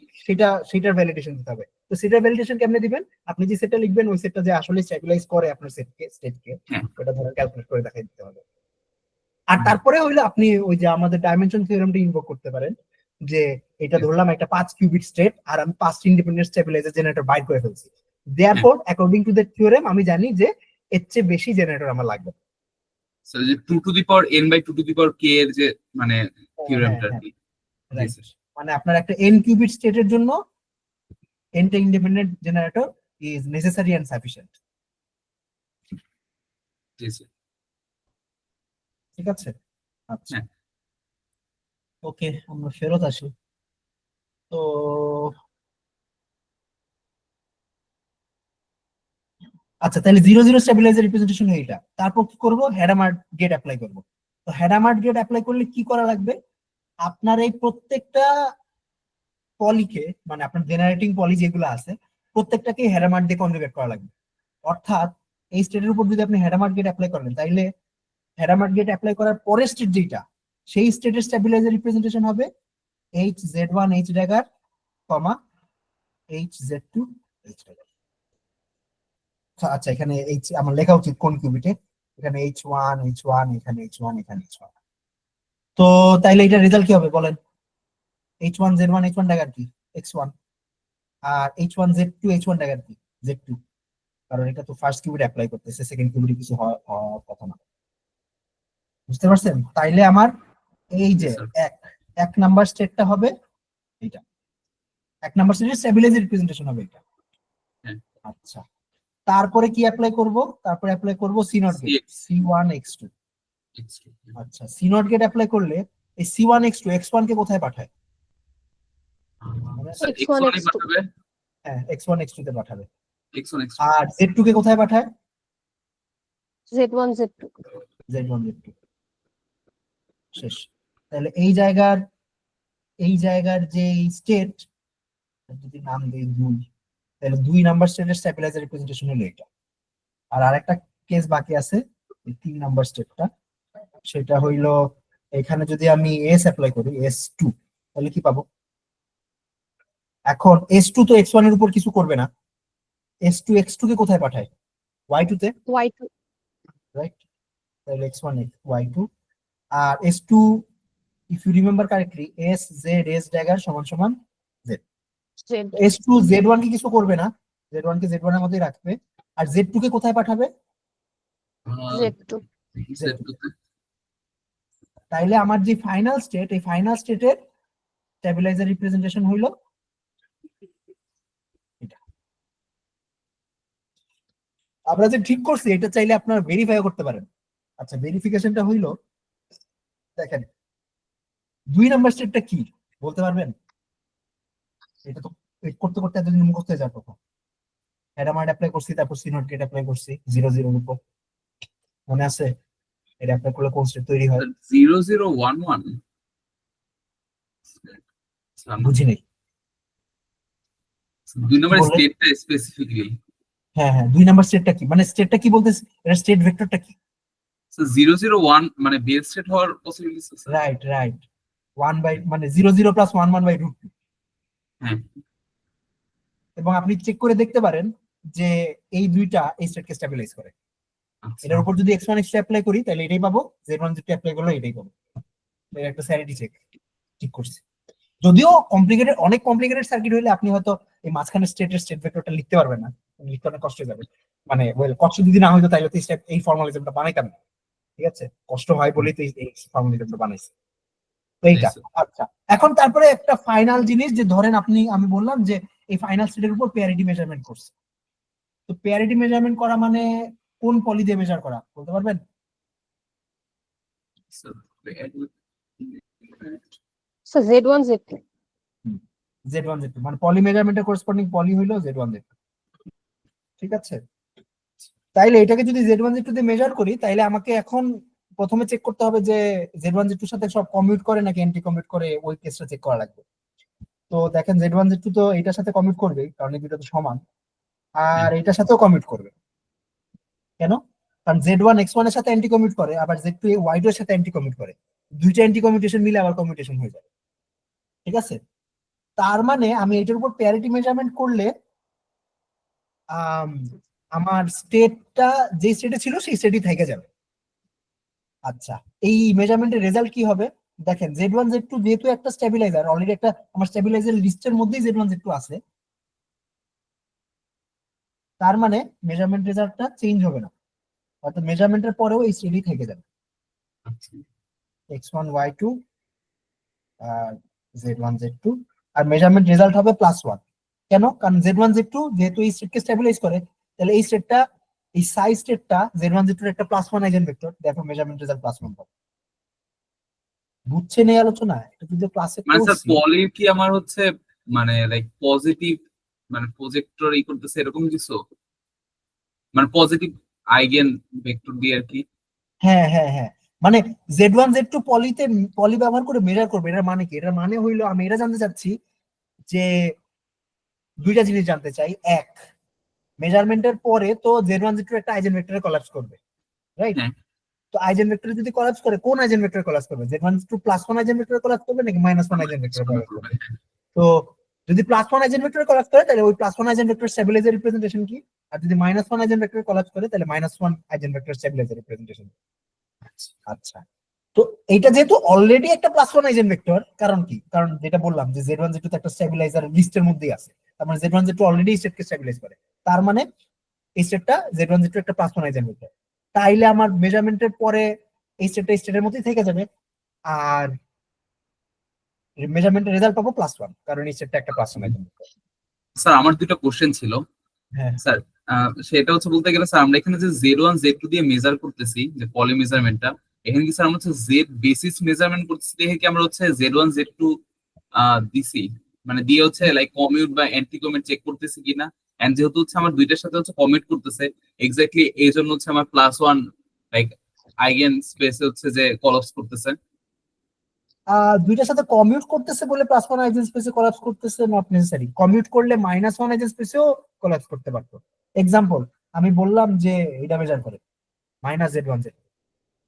Speaker 1: সেটার ভ্যালিডেশন দিতে হবে। তো সেটার ভ্যালিডেশন কেমনে দিবেন? আপনি যে সেটটা লিখবেন ওই সেটটা যে আসলে স্টেবিলাইজ করে আপনার স্টেটকে,
Speaker 3: হ্যাঁ
Speaker 1: ওটা ধরেন ক্যালকুলেট করে দেখাই দিতে হবে। আর তারপরে হইলে আপনি ওই যে আমাদের ডাইমেনশন থিওরেমটা ইনভোক করতে পারেন, যে এটা ধরলাম একটা 5 কিউবিট স্টেট আর আমি 5টি ইন্ডিপেন্ডেন্ট স্টেবিলাইজার জেনারেটর বাইর করে ফেলছি, therefore according to that theorem আমি জানি যে এর চেয়ে বেশি জেনারেটর আমার লাগবে।
Speaker 3: স্যার যে 2 to the power n by 2 to the power k এর যে মানে
Speaker 1: হ্যাঁ
Speaker 3: থিওরেমটা আর
Speaker 1: হ্যাঁ
Speaker 3: কি। জি
Speaker 1: রাইট,
Speaker 3: স্যার।
Speaker 1: মানে আপনার একটা n কিউবিট স্টেটের জন্য nটা independent generator is necessary and sufficient.
Speaker 3: জি স্যার।
Speaker 1: ঠিক আছে, আচ্ছা
Speaker 3: হ্যাঁ
Speaker 1: ওকে আমরা ফেরত আসি। তো আচ্ছা, তাহলে 0 0 স্টেবিলাইজার রিপ্রেজেন্টেশন এইটা, তারপর কি করব? হ্যাডামার্ট গেট অ্যাপ্লাই করব। তো হ্যাডামার্ট গেট অ্যাপ্লাই করলে কি করা লাগবে? আপনার এই প্রত্যেকটা পলিকে, মানে আপনার জেনারেটিং পলি যেগুলো আছে প্রত্যেকটাকে হ্যাডামার্ট দিয়ে কনজুগেট করা লাগবে। অর্থাৎ এই স্টেটের উপর যদি আপনি হ্যাডামার্ট গেট অ্যাপ্লাই করেন, তাইলে হ্যাডামার্ট গেট অ্যাপ্লাই করার পরের স্টেট যেটা, সেই স্টেটের স্টেবিলাইজার রিপ্রেজেন্টেশন হবে HZ1 H dagger, HZ2 H dagger. আচ্ছা এখানে এইচ আমার লেখা উচিত কোন কিউবিটে, এখানে H1 H1, এখানে H1, এখানে H1। তো তাইলে এটা রেজাল্ট কি হবে বলেন? H1Z1 H1 ড্যাগার কি? X1। আর H1Z2 H1 ড্যাগার কি? Z2। কারণ এটা তো ফার্স্ট কিউবিট অ্যাপ্লাই করতেছে, সেকেন্ড কিউবিটে কিছু হওয়ার কথা না। বুঝতে পারছেন? তাইলে আমার এই
Speaker 3: জি
Speaker 1: যে
Speaker 3: স্যার।
Speaker 1: এক এক নাম্বার স্টেটটা হবে এটা, এক নাম্বার স্টেটের স্টেবিলাইজার রিপ্রেজেন্টেশন হবে এটা।
Speaker 3: হ্যাঁ
Speaker 1: আচ্ছা, তারপরে কি অ্যাপ্লাই করব? তারপরে অ্যাপ্লাই করব C not gate,
Speaker 3: CX
Speaker 1: C1 X2।
Speaker 3: X2
Speaker 1: আচ্ছা, সি নট গেট অ্যাপ্লাই করলে এই C1 X2 X1 কে কোথায় পাঠায়? মনে আছে?
Speaker 3: স্যার
Speaker 2: X1
Speaker 3: X1 এ
Speaker 2: X2
Speaker 3: পাঠাবে,
Speaker 1: হ্যাঁ, X1 X2 তে পাঠাবে।
Speaker 3: X1 X2
Speaker 1: আর Z2 কে কোথায় পাঠায়?
Speaker 2: Z1 Z2
Speaker 1: Z1 Z2। শেষ। তাহলে এই জায়গার যে স্টেট, যদি নাম দেই 2, তাহলে 2 নাম্বার স্টেটের স্টেবিলাইজার রিপ্রেজেন্টেশন হলো এটা। আর আরেকটা কেস বাকি আছে, এই 3 নাম্বার স্টেটটা, সেটা হইলো এখানে যদি আমি S অ্যাপ্লাই করি S2, তাহলে কি পাবো? এখন S2 তো X1 এর উপর কিছু করবে না, S2 X2 কে কোথায় পাঠায়? Y2 তে,
Speaker 2: Y2
Speaker 1: রাইট? তাহলে X1 Y2। আর S2, if you remember correctly, S Z S dagger সমান সমান Z।
Speaker 2: Z
Speaker 1: S2 Z1 কে কিছু করবে না, Z1 কে Z1 এর মধ্যেই রাখবে। আর Z2 কে কোথায় পাঠাবে?
Speaker 2: Z2
Speaker 3: Z2 তে।
Speaker 1: তাইলে আমার যে ফাইনাল স্টেট, এই ফাইনাল স্টেটের স্টেবিলাইজার রিপ্রেজেন্টেশন হইলো এটা। আমরা যে ঠিক করছি এটা চাইলে আপনারা ভেরিফাই করতে পারেন। আচ্ছা, ভেরিফিকেশনটা হইলো, দেখেন 2 নাম্বার স্টেটটা কি বলতে পারবেন? এটা তো করতে করতে এতদিন মুখস্থ হয়ে যাওয়ার কথা। হ্যাডামার্ট অ্যাপ্লাই করছি, তারপর সি নট গেট অ্যাপ্লাই করছি 0 0 এর উপর, মনে আছে? এটা অ্যাপ্লাই করলে কোন স্টেট তৈরি হয়?
Speaker 3: 0011
Speaker 1: বুঝি নাই।
Speaker 3: 2 নম্বর
Speaker 1: বললেন?
Speaker 3: স্টেটটা স্পেসিফিকলি
Speaker 1: হ্যাঁ হ্যাঁ, 2 নাম্বার স্টেটটা কি, মানে স্টেটটা কি বলতেছে, এটা স্টেট ভেক্টরটা কি?
Speaker 3: 001 মানে বেস স্টেট হওয়ার পসিবিলিটি আছে স্যার।
Speaker 1: রাইট রাইট, 1 বাই মানে 0 0 প্লাস 1 1 বাই √2।
Speaker 3: হ্যাঁ
Speaker 1: এবং আপনি চেক করে দেখতে পারেন যে এই দুইটা এই স্টেটকে স্টেবিলাইজ করে।
Speaker 3: আচ্ছা
Speaker 1: এটার উপর যদি X1 X2 অ্যাপ্লাই করি তাহলে এটাই পাবো, Z1 Z2 অ্যাপ্লাই করলে এটাই পাবো। এটা একটা স্যানিটি চেক, ঠিক করছি। যদিও কমপ্লিকেটেড, অনেক কমপ্লিকেটেড সার্কিট হলে আপনি হয়তো এই মাঝখানে স্টেট ভেক্টরটা লিখতে পারবেন না, লিখতে অনেক কষ্ট হয়ে যাবে। মানে ওয়েল কষ্ট যদি না হইতো তাহলে তো এই ফর্মালিজমটা বানাইতাম না, ঠিক আছে? কষ্ট হয় বলেই তো এই ফর্মালিজমটা বানাইছি। তো এইটা আচ্ছা। এখন তারপরে একটা ফাইনাল জিনিস, যে ধরেন আমি বললাম যে এই ফাইনাল স্টেটের উপর পেয়ারিটি মেজারমেন্ট করছে। তো পেয়ারিটি মেজারমেন্ট করা মানে কোন পলি দিয়ে মেজার করা বলতে পারবেন?
Speaker 2: So Z1 Z2
Speaker 1: Z1 Z2 মানে পলি মেজারমেন্টের করেসপন্ডিং পলি হইলো Z1 Z2, ঠিক আছে? তাইলে এটাকে যদি Z1 Z2 দিয়ে মেজার করি, তাইলে আমাকে এখন প্রথমে চেক করতে হবে যে Z1 Z2 এর সাথে সব কমিউট করে নাকি অ্যান্টি কমিউট করে, ওই কেসটা চেক করা লাগবে। তো দেখেন Z1 Z2 তো এটার সাথে কমিউট করবে, কারণ এই দুটো তো সমান, আর এটার সাথেও কমিউট করবে। কেন? কারণ Z1 X1 এর সাথে অ্যান্টি কমিউট করে, আবার Z2 Y2 এর সাথে অ্যান্টি কমিউট করে, দুইটা অ্যান্টি কমিউটেশন মিলে আবার কমিউটেশন হয়ে যায়, ঠিক আছে? তার মানে আমি এটার উপর প্যারিটি মেজারমেন্ট করলে আমার স্টেটটা যে স্টেটে ছিল সেই স্টেটই থেকে যাবে। আচ্ছা, এই মেজারমেন্টের রেজাল্ট কি হবে? দেখেন Z1 Z2 যেহেতু একটা স্টেবিলাইজার, অলরেডি একটা আমার স্টেবিলাইজার লিস্টের মধ্যেই Z1 Z2 আছে, তার মানে মেজারমেন্ট রেজাল্টটা চেঞ্জ হবে না, অর্থাৎ মেজারমেন্টের পরেও এই স্টেটই থেকে যাবে, X1 Y2 আর Z1 Z2, আর মেজারমেন্ট রেজাল্ট হবে +1। কেন? কারণ Z1 Z2 যেহেতু এই স্টেটকে স্টেবিলাইজ করে, তাহলে এই স্টেটটা, এই সাই স্টেটটা Z1 Z2 এর একটা +1 আইজেনভেক্টর, দেখো মেজারমেন্ট রেজাল্ট +1 পাবো। বুঝছেন এই আলোচনা? এটা যদি ক্লাসে
Speaker 3: মানে স্যার
Speaker 1: করছি,
Speaker 3: পলির কি আমার হচ্ছে মানে লাইক পজিটিভ মানে প্রজেক্টর ই করতেছে এরকম কিছু, মানে পজিটিভ আইগেন ভেক্টর দিয়ে আর কি?
Speaker 1: হ্যাঁ হ্যাঁ হ্যাঁ, মানে Z1 Z2 পলি ব্যবহার করে মেজার করবে, এটার মানে কি? এটার মানে হইলো আমি এটা জানতে চাচ্ছি যে দুইটা জিনিস জানতে চাই। এক, মেজারমেন্টের পরে তো Z1 Z2 একটা আইজেন ভেক্টরে কোলাপস করবে, রাইট?
Speaker 3: হ্যাঁ।
Speaker 1: তো আইজেন ভেক্টরে যদি কোলাপস করে, কোন আইজেন ভেক্টরে কোলাপস করবে? Z1 Z2 +1 আইজেন ভেক্টরে কোলাপস করবে নাকি -1 আইজেন ভেক্টরে কোলাপস করবে? তো যদি +1 আইজেন ভেক্টরে কোলাপস করে, তাহলে ওই +1 আইজেন ভেক্টর স্টেবিলাইজার রিপ্রেজেন্টেশন কি? আর যদি -1 আইজেন ভেক্টরে কোলাপস করে, তাহলে -1 আইজেন ভেক্টর স্টেবিলাইজার রিপ্রেজেন্টেশন। আচ্ছা, তো এইটা যেহেতু অলরেডি একটা +1 আইজেন ভেক্টর, কারণ কি? কারণ যেটা বললাম যে Z1 Z2 তো একটা স্টেবিলাইজার লিস্টের মধ্যেই আছে, তার মানে Z1 Z2 অলরেডি স্টেটকে স্টেবিলাইজ করে, তার মানে এই স্টেটটা Z1 Z2 একটা +1 আইজেন ভেক্টর। তাইলে আমার মেজারমেন্টের পরে এই স্টেটটা স্টেটের মধ্যেই থেকে যাবে, আর মেজারমেন্টের রেজাল্ট পাবো +1, কারণ এই স্টেটটা একটা +1 আইজেন ভেক্টর।
Speaker 3: স্যার আমার দুটো কোশ্চেন ছিল।
Speaker 1: হ্যাঁ
Speaker 3: স্যার সেটা হচ্ছে বলতে গেলে স্যার আমরা এখানে যে Z1 Z2 দিয়ে মেজার করতেছি যে পলি মেজারমেন্টটা, এখানে কি স্যার আমরা হচ্ছে Z বেসিস মেজারমেন্ট করতেছি দেখে কি আমরা হচ্ছে Z1 Z2 দিছি, মানে দিয়ে হচ্ছে লাইক কমিউট বা অ্যান্টি কমিউট চেক করতেছি কিনা? এন্ড যেহেতু হচ্ছে আমার দুইটার সাথে হচ্ছে কমিউট করতেছে, এক্স্যাক্টলি এই জন্য হচ্ছে আমার +1 লাইক আইগেন স্পেসে হচ্ছে যে কলাপস করতেছে।
Speaker 1: দুইটার সাথে কমিউট করতেছে বলে +1 আইজেন স্পেসে কোলাপস করতেছে নট নেসেসারি। কমিউট করলে -1 আইজেন স্পেসেও কোলাপস করতে পারতো। এক্সাম্পল, আমি বললাম যে এটা মেজার করে -Z1 Z2,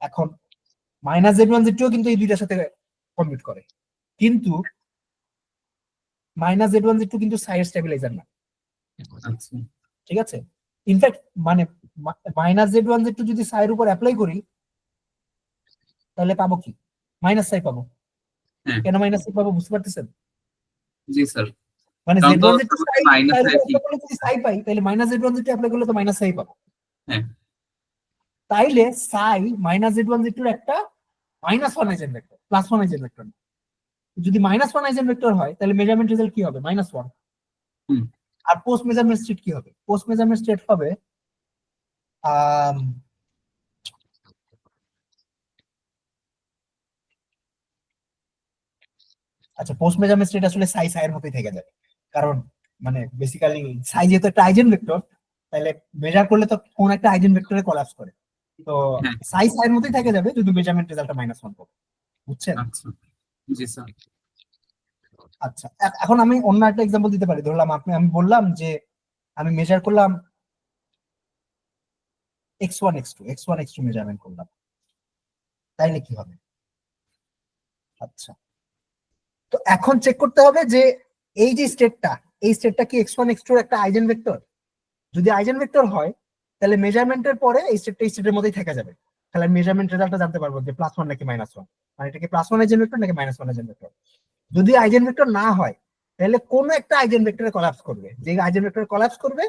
Speaker 1: এখন -Z1 Z2 কিন্তু এই দুইটার সাথে কমিউট করে, কিন্তু -Z1 Z2 কিন্তু সাইড স্টেবিলাইজার না,
Speaker 3: আচ্ছা
Speaker 1: ঠিক আছে? ইনফ্যাক্ট মানে -Z1 Z2 যদি সাইড উপর অ্যাপ্লাই করি, তাহলে পাবো কি? -সাই পাবো।
Speaker 3: হ্যাঁ
Speaker 1: কেন -সাই পাবো বুঝতে পারতেছেন?
Speaker 3: জি স্যার,
Speaker 1: মানে
Speaker 3: কারণ তো
Speaker 1: Z1 Z2
Speaker 3: মাইনাস
Speaker 1: যদি সাই পাই, তাহলে -Z1 Z2 অ্যাপ্লাই করলে তো -সাই পাবো।
Speaker 3: হ্যাঁ
Speaker 1: তাইলে সাই -Z1 Z2 এর একটা -1 আইজেন ভেক্টর, +1 আইজেন ভেক্টর। যদি -1 আইজেন ভেক্টর হয়, তাহলে মেজারমেন্ট রেজাল্ট কি হবে? -1।
Speaker 3: হুম।
Speaker 1: আর পোস্ট মেজারমেন্ট স্টেট কি হবে? পোস্ট মেজারমেন্ট স্টেট হবে আম, আচ্ছা, পোস্ট মেজারমেন্ট স্টেট আসলে সাইয়ের মতোই থেকে যাবে, কারণ মানে বেসিক্যালি সাই যেহেতু একটা আইজেন ভেক্টর, তাহলে মেজার করলে তো কোন একটা আইজেন ভেক্টরে কোলাপস করে, তো
Speaker 3: হ্যাঁ
Speaker 1: সাইয়ের মতোই থেকে যাবে, যদি মেজারমেন্ট রেজাল্টটা -1 পাবো। বুঝছেন?
Speaker 3: আচ্ছা জি স্যার।
Speaker 1: আচ্ছা, এখন আমি অন্য একটা এক্সাম্পল দিতে পারি। ধরলাম আমি বললাম যে আমি মেজার করলাম X1 X2 মেজারমেন্ট করলাম, তাইলে কি হবে? আচ্ছা, তো এখন চেক করতে হবে যে এই যে স্টেটটা, এই স্টেটটা কি X1 X2 এর একটা আইজেন ভেক্টর? যদি আইজেন ভেক্টর হয়, তাহলে মেজারমেন্টের পরে এই স্টেটটা স্টেটের মধ্যেই থেকে যাবে, তাহলে মেজারমেন্ট রেজাল্টটা জানতে পারবো যে +1 নাকি -1, মানে এটা কি +1 আইজেন ভেক্টর নাকি -1 আইজেন ভেক্টর। যদি আইজেন ভেক্টর না হয়, তাহলে কোন একটা আইজেন ভেক্টরে কোলাপস করবে, যে আইজেন ভেক্টরে কোলাপস করবে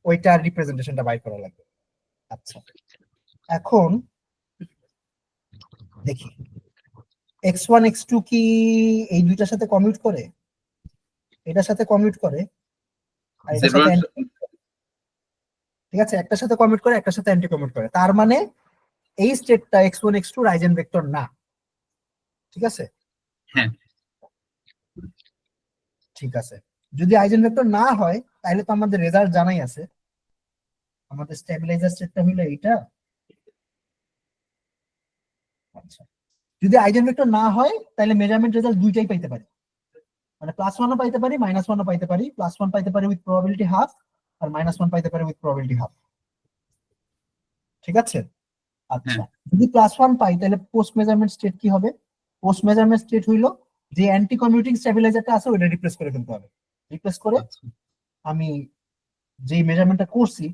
Speaker 1: ওইটার রিপ্রেজেন্টেশনটা বাইর করা লাগবে। আচ্ছা, এখন দেখি x1 x2 কি এই দুইটার সাথে কমিউট করে, এটার সাথে কমিউট করে, আর এটার সাথে ঠিক আছে, একটার সাথে কমিউট করে একটার সাথে অ্যান্টি কমিউট করে, তার মানে এই স্টেটটা x1 x2 আইজেন ভেক্টর না। ঠিক আছে,
Speaker 3: হ্যাঁ
Speaker 1: ঠিক আছে। যদি আইজেন ভেক্টর না হয় তাহলে তো আমাদের রেজাল্ট জানাই আছে, আমাদের স্টেবিলাইজার স্টেটটা হলো এইটা। আচ্ছা, যদি আইজেন ভেক্টর না হয় তাহলে মেজারমেন্ট রেজাল্ট দুইটাই পাইতে পারি, মানে +1ও পাইতে পারি -1ও পাইতে পারি। +1 পাইতে পারি উইথ প্রবাবিলিটি হাফ, আর -1 পাইতে পারি উইথ প্রবাবিলিটি হাফ। ঠিক আছে, আচ্ছা, যদি +1 পাই তাহলে পোস্ট মেজারমেন্ট স্টেট কি হবে? পোস্ট মেজারমেন্ট স্টেট হইলো যে অ্যান্টি কমিউটিং স্টেবিলাইজারটা আছে ওটা রিপ্লেস করে ফেলতে হবে। রিপ্লেস করে আমি যে মেজারমেন্টটা করছি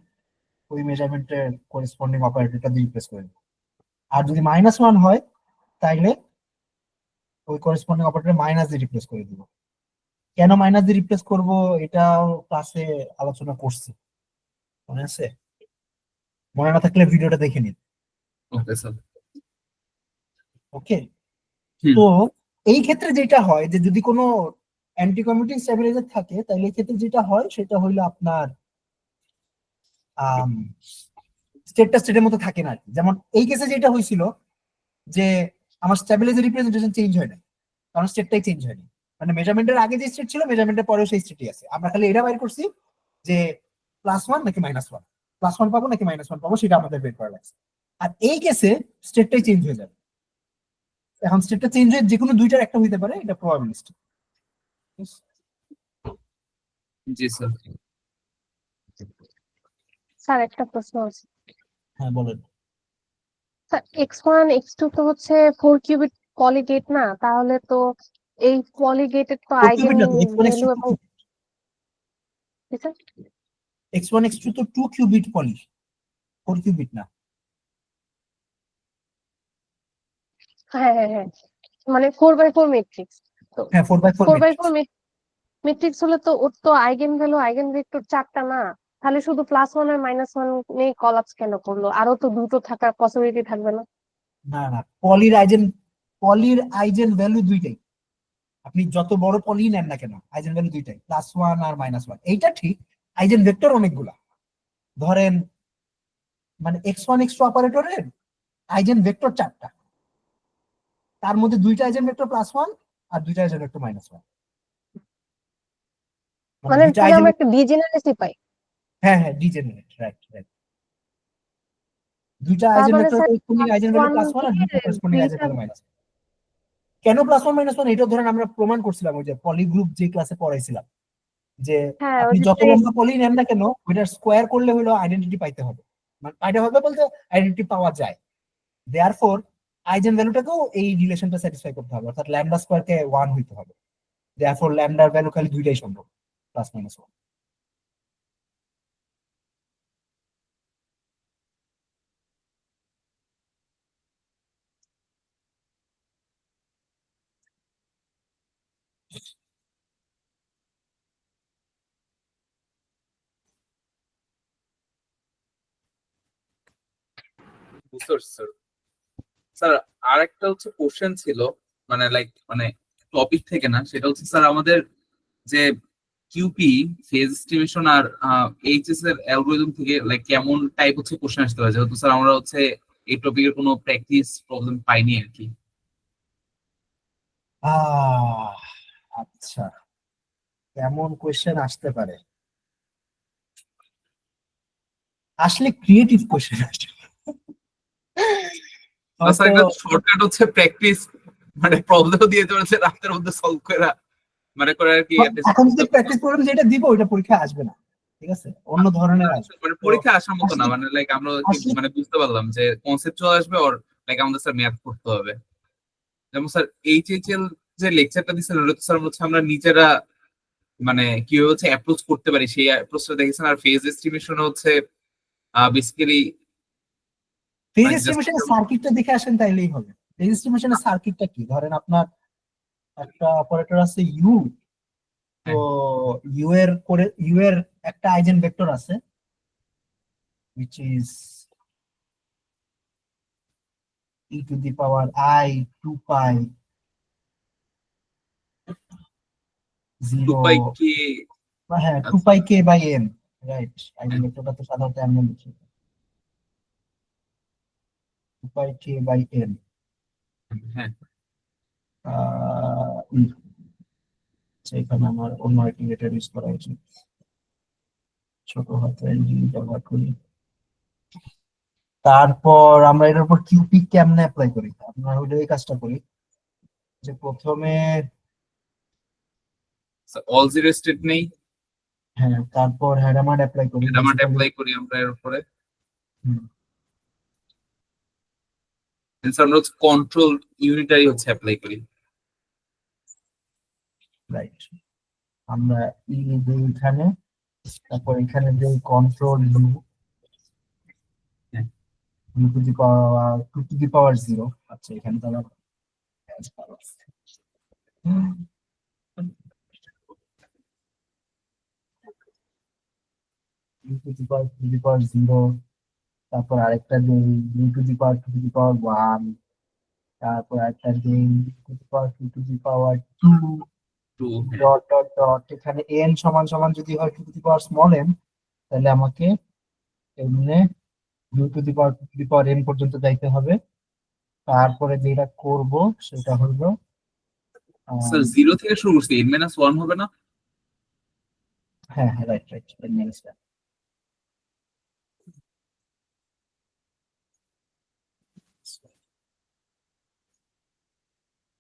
Speaker 1: ওই মেজারমেন্টের করেসপন্ডিং অপারেটরটা দিয়ে রিপ্লেস করে দেব। আর যদি -1 হয় তাইলে ওই করেসপন্ডিং অপারেটর মাইনাস দিয়ে রিপ্লেস করে দিব। কেন মাইনাস দিয়ে রিপ্লেস করব এটাও ক্লাসে আলোচনা করছি, মনে আছে? মনে না থাকলে ভিডিওটা দেখে নিন।
Speaker 3: Okay sir.
Speaker 1: ওকে, তো এই ক্ষেত্রে যেটা হয় যে যদি কোনো অ্যান্টি কমিউটিং স্টেবিলাইজার থাকে তাহলে এই ক্ষেত্রে যেটা হয় সেটা হইলো আপনার স্টেটটা স্টেটের মতো থাকে না। যেমন এই কেসে যেটা হয়েছিল যে আমার স্টেবিলাইজার রিপ্রেজেন্টেশন চেঞ্জ হয় না, কারণ স্টেটটাই চেঞ্জ হয়নি, মানে মেজারমেন্টের আগে যে স্টেট ছিল মেজারমেন্টের পরেও সেই স্টেটই আছে। আমরা খালি এটা বাইর করছি যে +1 নাকি -1, +1 পাবো নাকি -1 পাবো সেটা আমাদের বের করা লাগছে। আর এই কেসে স্টেটটাই চেঞ্জ হয়ে যাবে। এখন স্টেটটা চেঞ্জ হয়ে যে কোনো দুইটার একটা হইতে পারে, এটা প্রবাবিলিস্টিক।
Speaker 3: জি স্যার।
Speaker 2: স্যার একটা প্রশ্ন আছে।
Speaker 1: হ্যাঁ বলেন।
Speaker 2: স্যার x1 x2 তো হচ্ছে 4 কিউবিট পলিগেট না, তাহলে তো এই পলিগেটের তো আইগেন ভ্যালু এবং
Speaker 1: x1 x2 তো 2 কিউবিট পলি, 4 কিউবিট না।
Speaker 2: হ্যাঁ হ্যাঁ হ্যাঁ, মানে 4x4 ম্যাট্রিক্স। তো
Speaker 1: হ্যাঁ 4x4
Speaker 2: 4x4 ম্যাট্রিক্স হলে তো ওর তো আইগেন ভ্যালু আইগেন ভেক্টর 4টা না, তাহলে শুধু +1 আর -1 নিয়ে কলাপস কেন করলো? আরো তো দুটো থাকার পসিবিলিটি থাকবে না?
Speaker 1: না না, পলির আইজেন ভ্যালু দুইটাই। আপনি যত বড় পলি নেন না কেন আইজেন ভ্যালু দুইটাই, +1 আর -1। এইটা ঠিক, আইজেন ভেক্টর অনেকগুলা। ধরেন মানে x1 x2 অপারেটরের আইজেন ভেক্টর 4টা, তার মধ্যে দুইটা আইজেন ভেক্টর +1 আর দুইটা আইজেন ভেক্টর -1।
Speaker 2: মানে
Speaker 1: দুইটা
Speaker 2: তাহলে
Speaker 1: আইজেন,
Speaker 2: আমরা একটা ডিজেনারেসি পাই।
Speaker 1: হ্যাঁ হ্যাঁ ডিজেনারেট, রাইট রাইট। দুইটা
Speaker 2: তার
Speaker 1: আইজেন
Speaker 2: মানে
Speaker 1: vector
Speaker 2: sir
Speaker 1: corresponding eigen value +1 আর দুইটা
Speaker 2: +1
Speaker 1: করেসপন্ডিং আইজেন
Speaker 2: দুইটা
Speaker 1: ভ্যালু -1। কেন +1 -1 এটা ধরেন আমরা প্রমাণ করছিলাম ওই যে পলি গ্রুপ যে ক্লাসে পড়াইছিলাম, যে
Speaker 2: হ্যাঁ ওই
Speaker 1: আপনি
Speaker 2: যে
Speaker 1: যত লম্বা পলি নেন না কেন ওইটার স্কোয়ার করলে হলো আইডেন্টিটি পাইতে হবে। মানে পাইতে হবে বলতে আইডেন্টিটি পাওয়া যায়। দেয়ারফর আইজেন ভ্যালুটাকেও এই রিলেশনটা স্যাটিসফাই করতে হবে, অর্থাৎ ল্যামডা স্কোয়ারকে 1 হইতে হবে। দেয়ারফর ল্যামডার ভ্যালু খালি দুইটাই সম্ভব, +-1।
Speaker 3: বুঝতে পারছি স্যার। স্যার আরেকটা হচ্ছে কোশ্চেন ছিল, মানে লাইক মানে টপিক থেকে না, সেটা হচ্ছে স্যার আমাদের যে কিউপি ফেজ এস্টিমেশন আর এইচএস এর অ্যালগরিদম থেকে লাইক কেমন টাইপ হচ্ছে কোশ্চেন আসতে পারে, যেহেতু স্যার আমরা হচ্ছে এই টপিকের কোনো প্র্যাকটিস প্রবলেম পাইনি আর কি।
Speaker 1: আচ্ছা, কেমন কোয়েশ্চেন আসতে পারে? আসলে ক্রিয়েটিভ কোয়েশ্চেন আসছে।
Speaker 3: স্যার একটা শর্টকাট হচ্ছে প্র্যাকটিস, মানে প্রবলেম দিয়ে চলেছে রাতের মধ্যে সলভ করা, মানে করে আর কি।
Speaker 1: এখন যে প্র্যাকটিস প্রবলেম যেটা দিব ওইটা পরীক্ষায় আসবে না, ঠিক আছে, অন্য ধরনের আসবে।
Speaker 3: মানে পরীক্ষা আসার মতো না, মানে লাইক আমরা কি
Speaker 1: আসলে
Speaker 3: মানে বুঝতে পারলাম যে কনসেপচুয়াল আসবে, ওর লাইক আমাদের স্যার ম্যাথ করতে হবে। যেমন স্যার এইচএইচএল যে লেকচারটা দিচ্ছেন ওটা তো স্যার হচ্ছে আমরা নিজেরা মানে কিভাবে হচ্ছে অ্যাপ্রোচ করতে পারি সেই অ্যাপ্রোচটা দেখেছেন। আর ফেজ এস্টিমেশন হচ্ছে বেসিক্যালি
Speaker 1: ফেজ
Speaker 3: মানে জাস্ট
Speaker 1: এস্টিমেশনের সার্কিটটা দেখে আসেন তাইলেই হবে। ফেজ এস্টিমেশনের সার্কিটটা কি? ধরেন আপনার একটা অপারেটর আছে ইউ, তো ইউ এর একটা আইজেন ভেক্টর আছে, which is e to the power I 2 pi
Speaker 3: 2
Speaker 1: 0
Speaker 3: pi কে
Speaker 1: হ্যাঁ 2
Speaker 3: আচ্ছা
Speaker 1: pi k by n, right. আইজেনভেক্টরটা তো সাধারণত এমন লিখি 2 pi k by n।
Speaker 3: হ্যাঁ
Speaker 1: সেখানে আমার অন্য একটি লেটার ইউজ করা উচিত, ছোট হাতের এল ব্যবহার করি। তারপর আমরা এটার উপর কিউপি কেমনে অ্যাপ্লাই করি, আমরা হইলে এই কাজটা করি যে প্রথমে
Speaker 3: অল জিরো স্টেট নেই,
Speaker 1: হ্যাঁ তারপর হ্যাডামার্ড অ্যাপ্লাই করি
Speaker 3: এটা আমরা
Speaker 1: বেসিক্যালি।
Speaker 3: অ্যাপ্লাই করি আমরা এর উপরে। আমরা হচ্ছে কন্ট্রোল ইউনিটারি হচ্ছে অ্যাপ্লাই করি।
Speaker 1: রাইট, আমরা ই দিই এখানে, তারপর এখানে দিই কন্ট্রোল ইউ
Speaker 3: হ্যাঁ
Speaker 1: U to the power 2 to the power 0। আচ্ছা এখানে তো আবার ইউ টু দি পাওয়ার 0, তারপর আরেকটা দিই U to the power 2 to the power 1, তারপর আরেকটা দিই U to the power 2 to the power 2
Speaker 3: to
Speaker 1: dot dot dot. এখানে n সমান সমান যদি হয় 2 to the power small n, তাহলে আমাকে এমনি U to the power 2 to the power n পর্যন্ত যাইতে হবে। তারপরে যেটা করব সেটা হলো
Speaker 3: স্যার জিরো থেকে শুরু করছি, এন মাইনাস ওয়ান হবে না?
Speaker 1: হ্যাঁ হ্যাঁ রাইট রাইট n minus 1।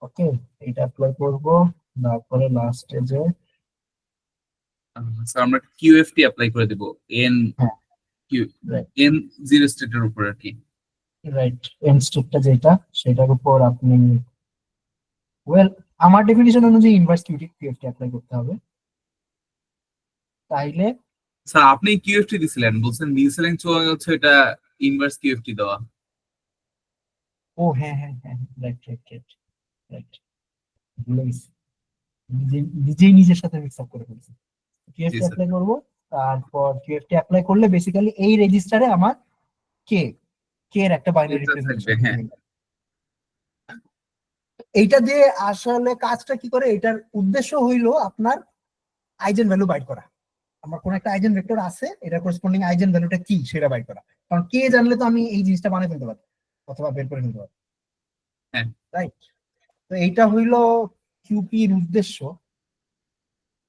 Speaker 1: ওকে, এটা অ্যাপ্লাই করব। তারপরে লাস্টে যে
Speaker 3: স্যার আমরা কিউএফটি অ্যাপ্লাই করে দিব এন
Speaker 1: হ্যাঁ
Speaker 3: কিউ
Speaker 1: রাইট
Speaker 3: এন জিরো স্টেটের উপর আর কি।
Speaker 1: রাইট, এন্ড স্টেটটা যেটা সেটার উপর আপনি ওয়েল আমার ডেফিনিশন অনুযায়ী ইনভার্স কিউএফটি অ্যাপ্লাই করতে হবে। তাইলে
Speaker 3: স্যার আপনি কিউএফটি দিছিলেন, বলছেন নিউজিল্যান্ড চুয়াং হচ্ছে এটা ইনভার্স কিউএফটি দেওয়া।
Speaker 1: ও হ্যাঁ হ্যাঁ হ্যাঁ রাইট রাইট রাইট রাইট, ভুলে গেছি, নিজেই নিজের সাথে মিক্স আপ করে ফেলছি।
Speaker 3: জি
Speaker 1: কিউএফটি
Speaker 3: স্যার।
Speaker 1: অ্যাপ্লাই করব। তারপর কিউএফটি অ্যাপ্লাই করলে বেসিক্যালি এই রেজিস্টারে আমার কে কে এর একটা বাইনারি
Speaker 3: এটা থাকবে
Speaker 1: রিপ্রেজেন্টেশন।
Speaker 3: হ্যাঁ।
Speaker 1: এইটা দিয়ে আসলে কাজটা কি করে, এটার উদ্দেশ্য হইলো আপনার আইজেন ভ্যালু বাইট করা। আমার কোন একটা আইজেন ভেক্টর আছে, এটা করেসপন্ডিং আইজেন ভ্যালুটা কি সেটা বাইট করা। কারণ কে জানলে তো আমি এই জিনিসটা বানিয়ে ফেলতে পারবো অথবা বের করে ফেলতে পারবো,
Speaker 3: হ্যাঁ
Speaker 1: রাইট। তো এইটা হইলো কিউপির উদ্দেশ্য।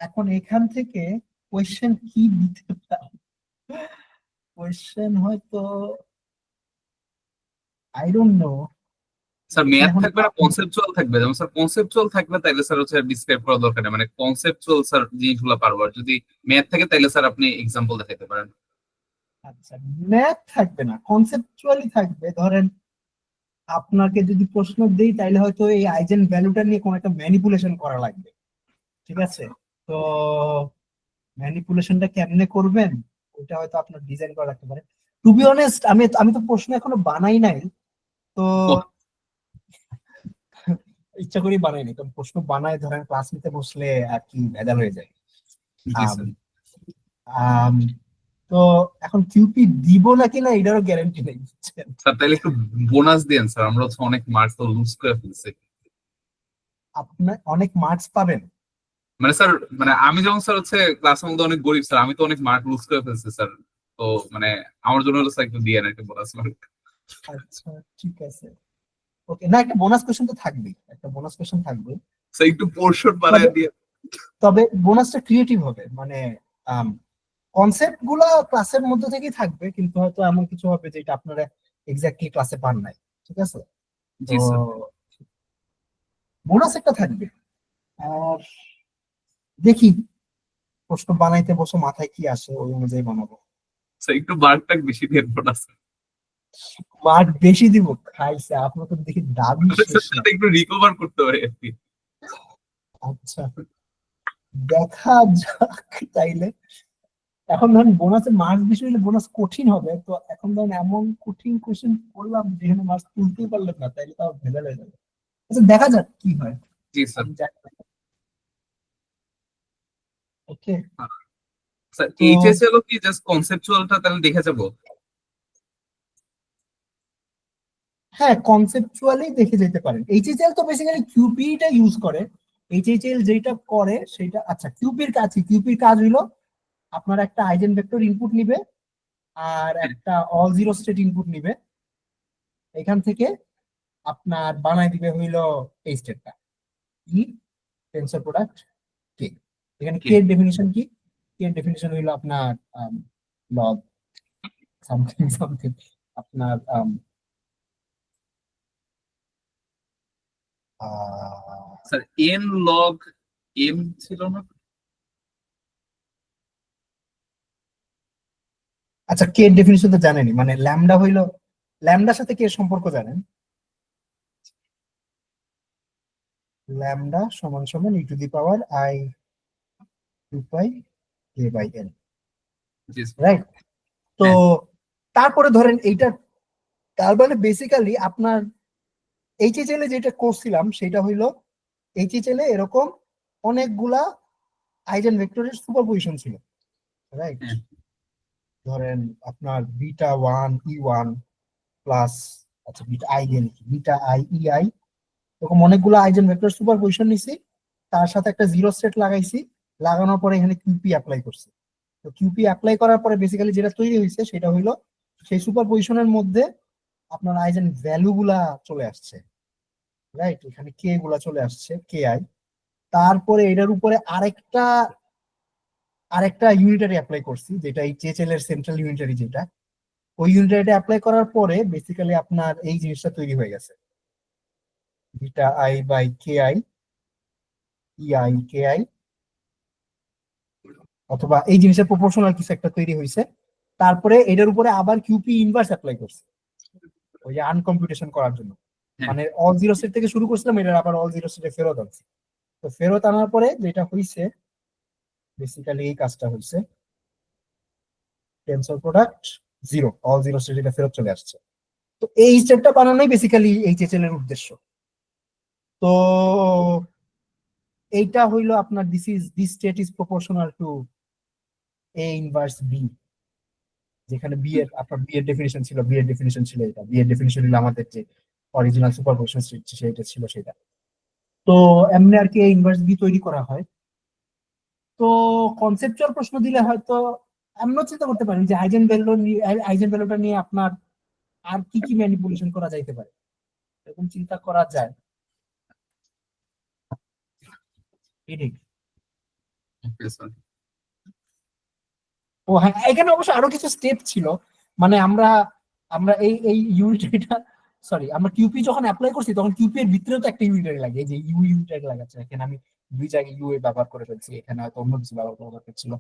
Speaker 1: এখন এখান থেকে কোয়েশ্চেন কি দিতে পারে, কোয়েশ্চেন হয়তো আই ডোন্ট নো।
Speaker 3: স্যার
Speaker 1: এখানে
Speaker 3: ম্যাথ
Speaker 1: এখন
Speaker 3: থাকবে না কনসেপচুয়াল থাকবে? যেমন স্যার কনসেপচুয়াল থাকবে তাইলে স্যার হচ্ছে ডিসক্রাইব করা দরকার নেই, মানে কনসেপচুয়াল স্যার জিনিসগুলো পারবো। আর যদি ম্যাথ থাকে তাইলে স্যার আপনি এক্সাম্পল দেখাতে পারেন।
Speaker 1: আচ্ছা ম্যাথ থাকবে না, কনসেপচুয়ালি থাকবে। ধরেন আপনাকে যদি প্রশ্ন দেই তাইলে হয়তো এই আইজেন ভ্যালুটা নিয়ে কোনো একটা ম্যানিপুলেশন করা লাগবে, ঠিক আছে। তো ম্যানিপুলেশনটা কেমনে করবেন ওটা হয়তো আপনার ডিজাইন করা লাগতে পারে। টু বি অনেস্ট আমি আমি তো প্রশ্ন এখনো বানাই নাই, তো ইচ্ছা করেই বানাই নাই, কারণ প্রশ্ন বানায় ধরেন ক্লাস নিতে বসলে আর কি ভেজাল হয়ে যায়।
Speaker 3: জি
Speaker 1: আম,
Speaker 3: স্যার।
Speaker 1: আম, তো এখন কিউপি দিব নাকি না এটারও গ্যারান্টি নেই, বুঝছেন।
Speaker 3: স্যার তাইলে একটু বোনাস দেন স্যার, আমরা হচ্ছে অনেক মার্কস তো লুজ করে ফেলছি।
Speaker 1: আপনার অনেক মার্কস পাবেন।
Speaker 3: মানে স্যার, মানে আমি যেমন স্যার হচ্ছে ক্লাসের মধ্যে অনেক গরিব স্যার, আমি তো অনেক মার্ক লুজ করে ফেলছি স্যার। তো মানে আমার জন্য হলো স্যার একটু দিয়ে না, একটু বোনাস মার্ক।
Speaker 1: আচ্ছা ঠিক আছে, ওকে। না একটা বোনাস কোশ্চেন তো থাকবেই, একটা বোনাস কোশ্চেন থাকবে।
Speaker 3: স্যার একটু পোর্শন
Speaker 1: তবে
Speaker 3: বানায় দিয়ে।
Speaker 1: তবে বোনাসটা ক্রিয়েটিভ হবে, মানে কনসেপ্ট গুলা ক্লাসের মধ্যে থেকেই থাকবে, কিন্তু হয়তো এমন কিছু হবে যেটা আপনারা এক্স্যাক্টলি ক্লাসে পান নাই, ঠিক আছে। তো
Speaker 3: জি স্যার।
Speaker 1: বোনাস একটা থাকবে। আর দেখি প্রশ্ন বানাইতে বসে মাথায় কি আসে ওই অনুযায়ী বানাবো।
Speaker 3: স্যার একটু মার্কটা বেশি দিয়ে বোনাস।
Speaker 1: মার্ক বেশি দিব খাইছে, আপনার তো দেখি দাবি শেষ না।
Speaker 3: একটু রিকভার করতে পারি আর কি।
Speaker 1: আচ্ছা দেখা যাক তাইলে। এখন ধরেন বোনাসের মার্কস বেশি হলে বোনাস কঠিন হবে, তো এখন ধরেন এমন কঠিন কোশ্চেন করলাম যেখানে মার্কস তুলতেই পারলেন না, তাইলে তো ভেজাল হয়ে যাবে। আচ্ছা দেখা যাক কি হয়,
Speaker 3: জি স্যার।
Speaker 1: আমি জানি না। ওকে
Speaker 3: স্যার
Speaker 1: তো
Speaker 3: এইচএস হলো কি জাস্ট কনসেপচুয়ালটা তাহলে দেখে যাবো?
Speaker 1: হ্যাঁ, কনসেপচুয়ালি দেখে যেতে পারেন। এইচএসএল তো বেসিক্যালি কিউপিটা ইউজ করে। এইচএসএল যেটা করে সেটা, আচ্ছা কিউপির কাজ কি? কিউপির কাজ হইলো আপনার একটা আইজেন ভেক্টর ইনপুট নিবে আর একটা অল জিরো স্টেট ইনপুট নিবে, এখান থেকে আপনার বানাই দিবে হইলো এই স্টেটটা ই টেনসর প্রোডাক্ট কে। এখানে কে এর ডেফিনিশন কি? কে এর ডেফিনিশন হইলো আপনার লগ সামথিং সামথিং, আপনার
Speaker 3: স্যার এন লগ এম ছিল না?
Speaker 1: আচ্ছা কে এর ডেফিনিশন তো জানেনই, মানে ল্যামডা হইলো, ল্যামডার সাথে কে এর সম্পর্ক জানেন? ল্যামডা সমান সমান e to the power i 2 pi k by n,
Speaker 3: জি স্যার।
Speaker 1: রাইট? তো
Speaker 3: হ্যাঁ।
Speaker 1: তারপরে ধরেন এইটা, তার মানে বেসিক্যালি আপনার এইচএসএল এ যেটা করছিলাম সেটা হইলো এইচএসএল এ এরকম অনেকগুলা আইজেন ভেক্টরের সুপারপজিশন ছিল, রাইট?
Speaker 3: হ্যাঁ।
Speaker 1: ধরেন আপনার beta one E one plus, আচ্ছা বিটা আই দিয়ে লিখি, বিটা আই ই আই, এরকম অনেকগুলো আইজেন ভেক্টর সুপারপজিশন নিছি, তার সাথে একটা জিরো সেট লাগাইছি, লাগানোর পরে এখানে কিউপি অ্যাপ্লাই করছি। তো কিউপি অ্যাপ্লাই করার পরে বেসিক্যালি যেটা তৈরি হয়েছে সেটা হইলো সেই সুপারপজিশনের মধ্যে আপনার আইজেন ভ্যালু গুলা চলে আসছে, রাইট? এখানে কে গুলা চলে আসছে, কে আই। তারপরে এটার উপরে আরেকটা আরেকটা ইউনিটারি অ্যাপ্লাই করছি, যেটা এই চেচেল এর সেন্ট্রাল ইউনিটারি, যেটা ওই ইউনিটারিটা অ্যাপ্লাই করার পরে বেসিক্যালি আপনার এই জিনিসটা তৈরি হয়ে গেছে, beta I by K I E I K I, অথবা এই জিনিসের প্রপোর্শনাল কিছু একটা তৈরি হয়েছে। তারপরে এটার উপরে আবার কিউপি ইনভার্স অ্যাপ্লাই করছে ওই যে আনকম্পিউটেশন করার জন্য,
Speaker 3: হ্যাঁ।
Speaker 1: মানে অল জিরো সেট থেকে শুরু করছিলাম, এটার আবার অল জিরো সেটে ফেরত আনছি। তো ফেরত আনার পরে যেটা হয়েছে বেসিক্যালি এই কাজটা হয়েছে, tensor product zero, all zero set এটা ফেরত চলে আসছে। তো এই স্টেটটা বানানোই বেসিক্যালি এইচএসএল এর উদ্দেশ্য। তো এইটা হইলো আপনার this state is proportional to A inverse B, যেখানে বি এর আপনার বি এর ডেফিনিশন ছিল, বি এর ডেফিনিশন ছিল এটা, বি এর ডেফিনিশন হলো আমাদের যে অরিজিনাল সুপারপজিশন সেটা ছিল সেটা। তো এমনি আর কি ইনভার্স বি তৈরি করা হয়। তো কনসেপচুয়াল প্রশ্ন দিলে হয়তো এমনও চিন্তা করতে পারেন যে আইজেন ভ্যালুটা নিয়ে আপনার আর কি কি ম্যানিপুলেশন করা যাইতে পারে, এরকম চিন্তা করা যায়। ঠিক।
Speaker 3: Okay, sir.
Speaker 1: ও হ্যাঁ, এখানে অবশ্য আরো কিছু স্টেপ ছিল, মানে আমরা আমরা এই এই ইউনিটারিটা, সরি, আমরা কিউপি যখন অ্যাপ্লাই করছি তখন কিউপি এর ভিতরেও তো একটা ইউনিটারি লাগে, এই যে ইউ ইউনিটারি লাগাচ্ছে, এখানে আমি দুই জায়গায় ইউ এ ব্যবহার করে ফেলছি, এখানে হয়তো অন্য কিছু ব্যবহার করছিল,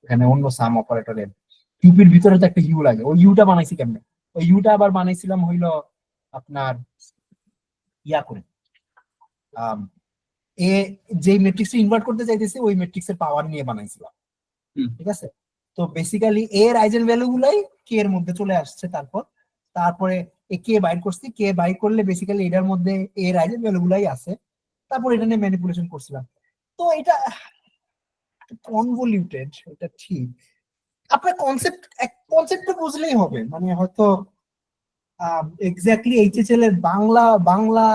Speaker 1: এখানে অন্য সাম অপারেটরের কিউপির ভিতরে তো একটা ইউ লাগে। ওই ইউটা বানাইছি কেমনে? ওই ইউটা আবার বানাইছিলাম হইলো আপনার ইয়া করে, আম, এ যে ম্যাট্রিক্স ইনভার্ট করতে চাইতেছে ওই ম্যাট্রিক্সের পাওয়ার নিয়ে বানাইছিলাম,
Speaker 3: হুম।
Speaker 1: ঠিক আছে? তো বেসিক্যালি এর আইজেন ভ্যালু গুলাই কে এর মধ্যে চলে আসছে, তারপরে এ কে বাইর করছি, কে বাইর করলে বেসিক্যালি এটার মধ্যে এর আইজেন ভ্যালু গুলাই আছে, তারপর এটা নিয়ে ম্যানিপুলেশন করছিলাম। তো এটা কনভলিউটেড, এটা ঠিক। আপনার কনসেপ্টটা বুঝলেই হবে, মানে হয়তো এক্স্যাক্টলি এইচএসএল এর বাংলা বাংলা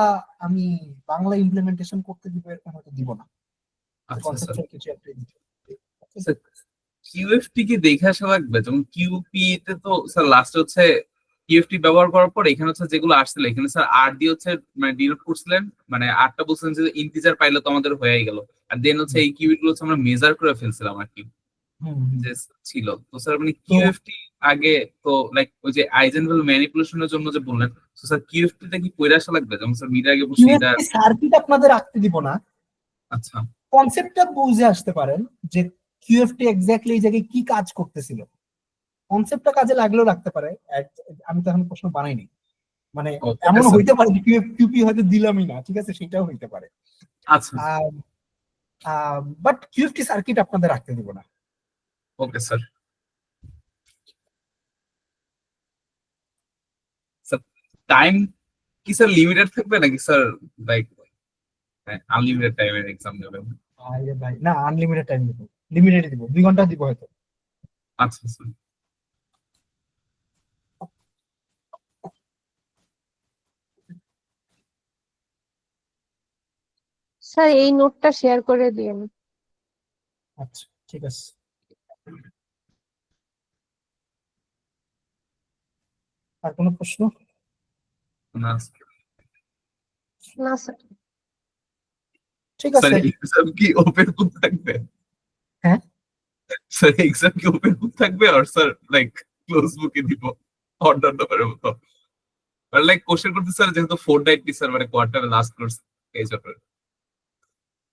Speaker 1: আমি বাংলা ইমপ্লিমেন্টেশন করতে দিব এরকম হয়তো দিব না,
Speaker 3: আচ্ছা স্যার।
Speaker 1: কনসেপচুয়াল কিছু একটা দিতে হবে।
Speaker 3: স্যার কিউএফটি কি দেখে আসা লাগবে? যেমন কিউপি তে তো স্যার লাস্টে হচ্ছে কিউএফটি ব্যবহার করার পর এখানে হচ্ছে যেগুলো আসছিল এখানে স্যার আর দিয়ে হচ্ছে মানে ডিনোট করছিলেন, মানে আরটা বলছিলেন যে ইন্টিজার পাইলে তো আমাদের হয়ে গেল, আর দেন হচ্ছে এই কিউবিট গুলো হচ্ছে আমরা মেজার করে ফেলছিলাম আর কি,
Speaker 1: হুম, হুম।
Speaker 3: যে ছিল। তো স্যার মানে
Speaker 1: তো
Speaker 3: কিউএফটি আগে তো লাইক ওই যে আইজেন ভ্যালু ম্যানিপুলেশনের জন্য যে বললেন, তো স্যার কিউএফটি তে কি পড়ে আসা লাগবে? যেমন স্যার মিটার আগে বসে এটা।
Speaker 1: কিউএসপি সার্কিট আপনাদের রাখতে দিব না,
Speaker 3: আচ্ছা।
Speaker 1: কনসেপ্টটা বুঝে আসতে পারেন যে কিউএফটি এক্স্যাক্টলি এই জায়গায় কি কাজ করতেছিল, কনসেপ্টটা কাজে লাগলেও রাখতে পারে। আমি তো এখন প্রশ্ন বানাইনি, মানে
Speaker 3: ওকে
Speaker 1: এমন
Speaker 3: স্যার।
Speaker 1: হইতে পারে যে কিউপি হয়তো দিলামই না, ঠিক আছে, সেটাও হইতে পারে।
Speaker 3: আচ্ছা।
Speaker 1: বাট কিউএফটি সার্কিট আপনাদের রাখতে দিব না।
Speaker 3: Okay sir. স্যার টাইম কি স্যার লিমিটেড থাকবে নাকি স্যার লাইক আনলিমিটেড টাইমের এক্সাম নেবেন?
Speaker 1: আরে ভাই না, আনলিমিটেড টাইম দিব, লিমিটেড দিব, 2 ঘন্টা দিব হয়তো।
Speaker 3: আচ্ছা স্যার।
Speaker 2: স্যার এই নোটটা শেয়ার করে দিন।
Speaker 1: আচ্ছা ঠিক আছে। আর কোনো প্রশ্ন?
Speaker 3: না
Speaker 2: না স্যার।
Speaker 1: ঠিক
Speaker 3: স্যার
Speaker 1: আছে।
Speaker 3: এক্সাম কি ওপেন বুক থাকবে?
Speaker 1: হ্যাঁ
Speaker 3: স্যার এক্সাম কি ওপেন বুক থাকবে আর স্যার লাইক ক্লোজ বুকে দিব অন্যান্য বারের মতো? লাইক কোশ্চেন করতে স্যার যেহেতু 490 স্যার মানে কোয়ার্টারে লাস্ট কোর্স এই জন্য।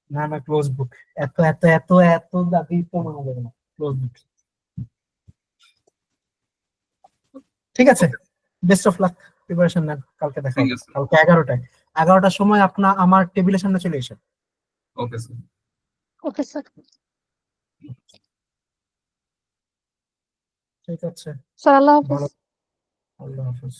Speaker 1: না না, ক্লোজ বুক। এত এত এত এত দাবি তো মানা যাবে না, ক্লোজ বুক। ঠিক আছে, বেস্ট অফ লাক, প্রিপারেশন নেন, কালকে দেখা
Speaker 3: থ্যাংক
Speaker 1: হবে।
Speaker 3: You sir.
Speaker 1: কালকে 11টায়, 11টার সময় আপনার আমার টেবিলের সামনে চলে এসে।
Speaker 3: Okay sir.
Speaker 2: Okay sir.
Speaker 1: ঠিক আছে,
Speaker 2: স্যার আল্লাহ হাফিজ।
Speaker 1: ভালো, আল্লাহ হাফিজ।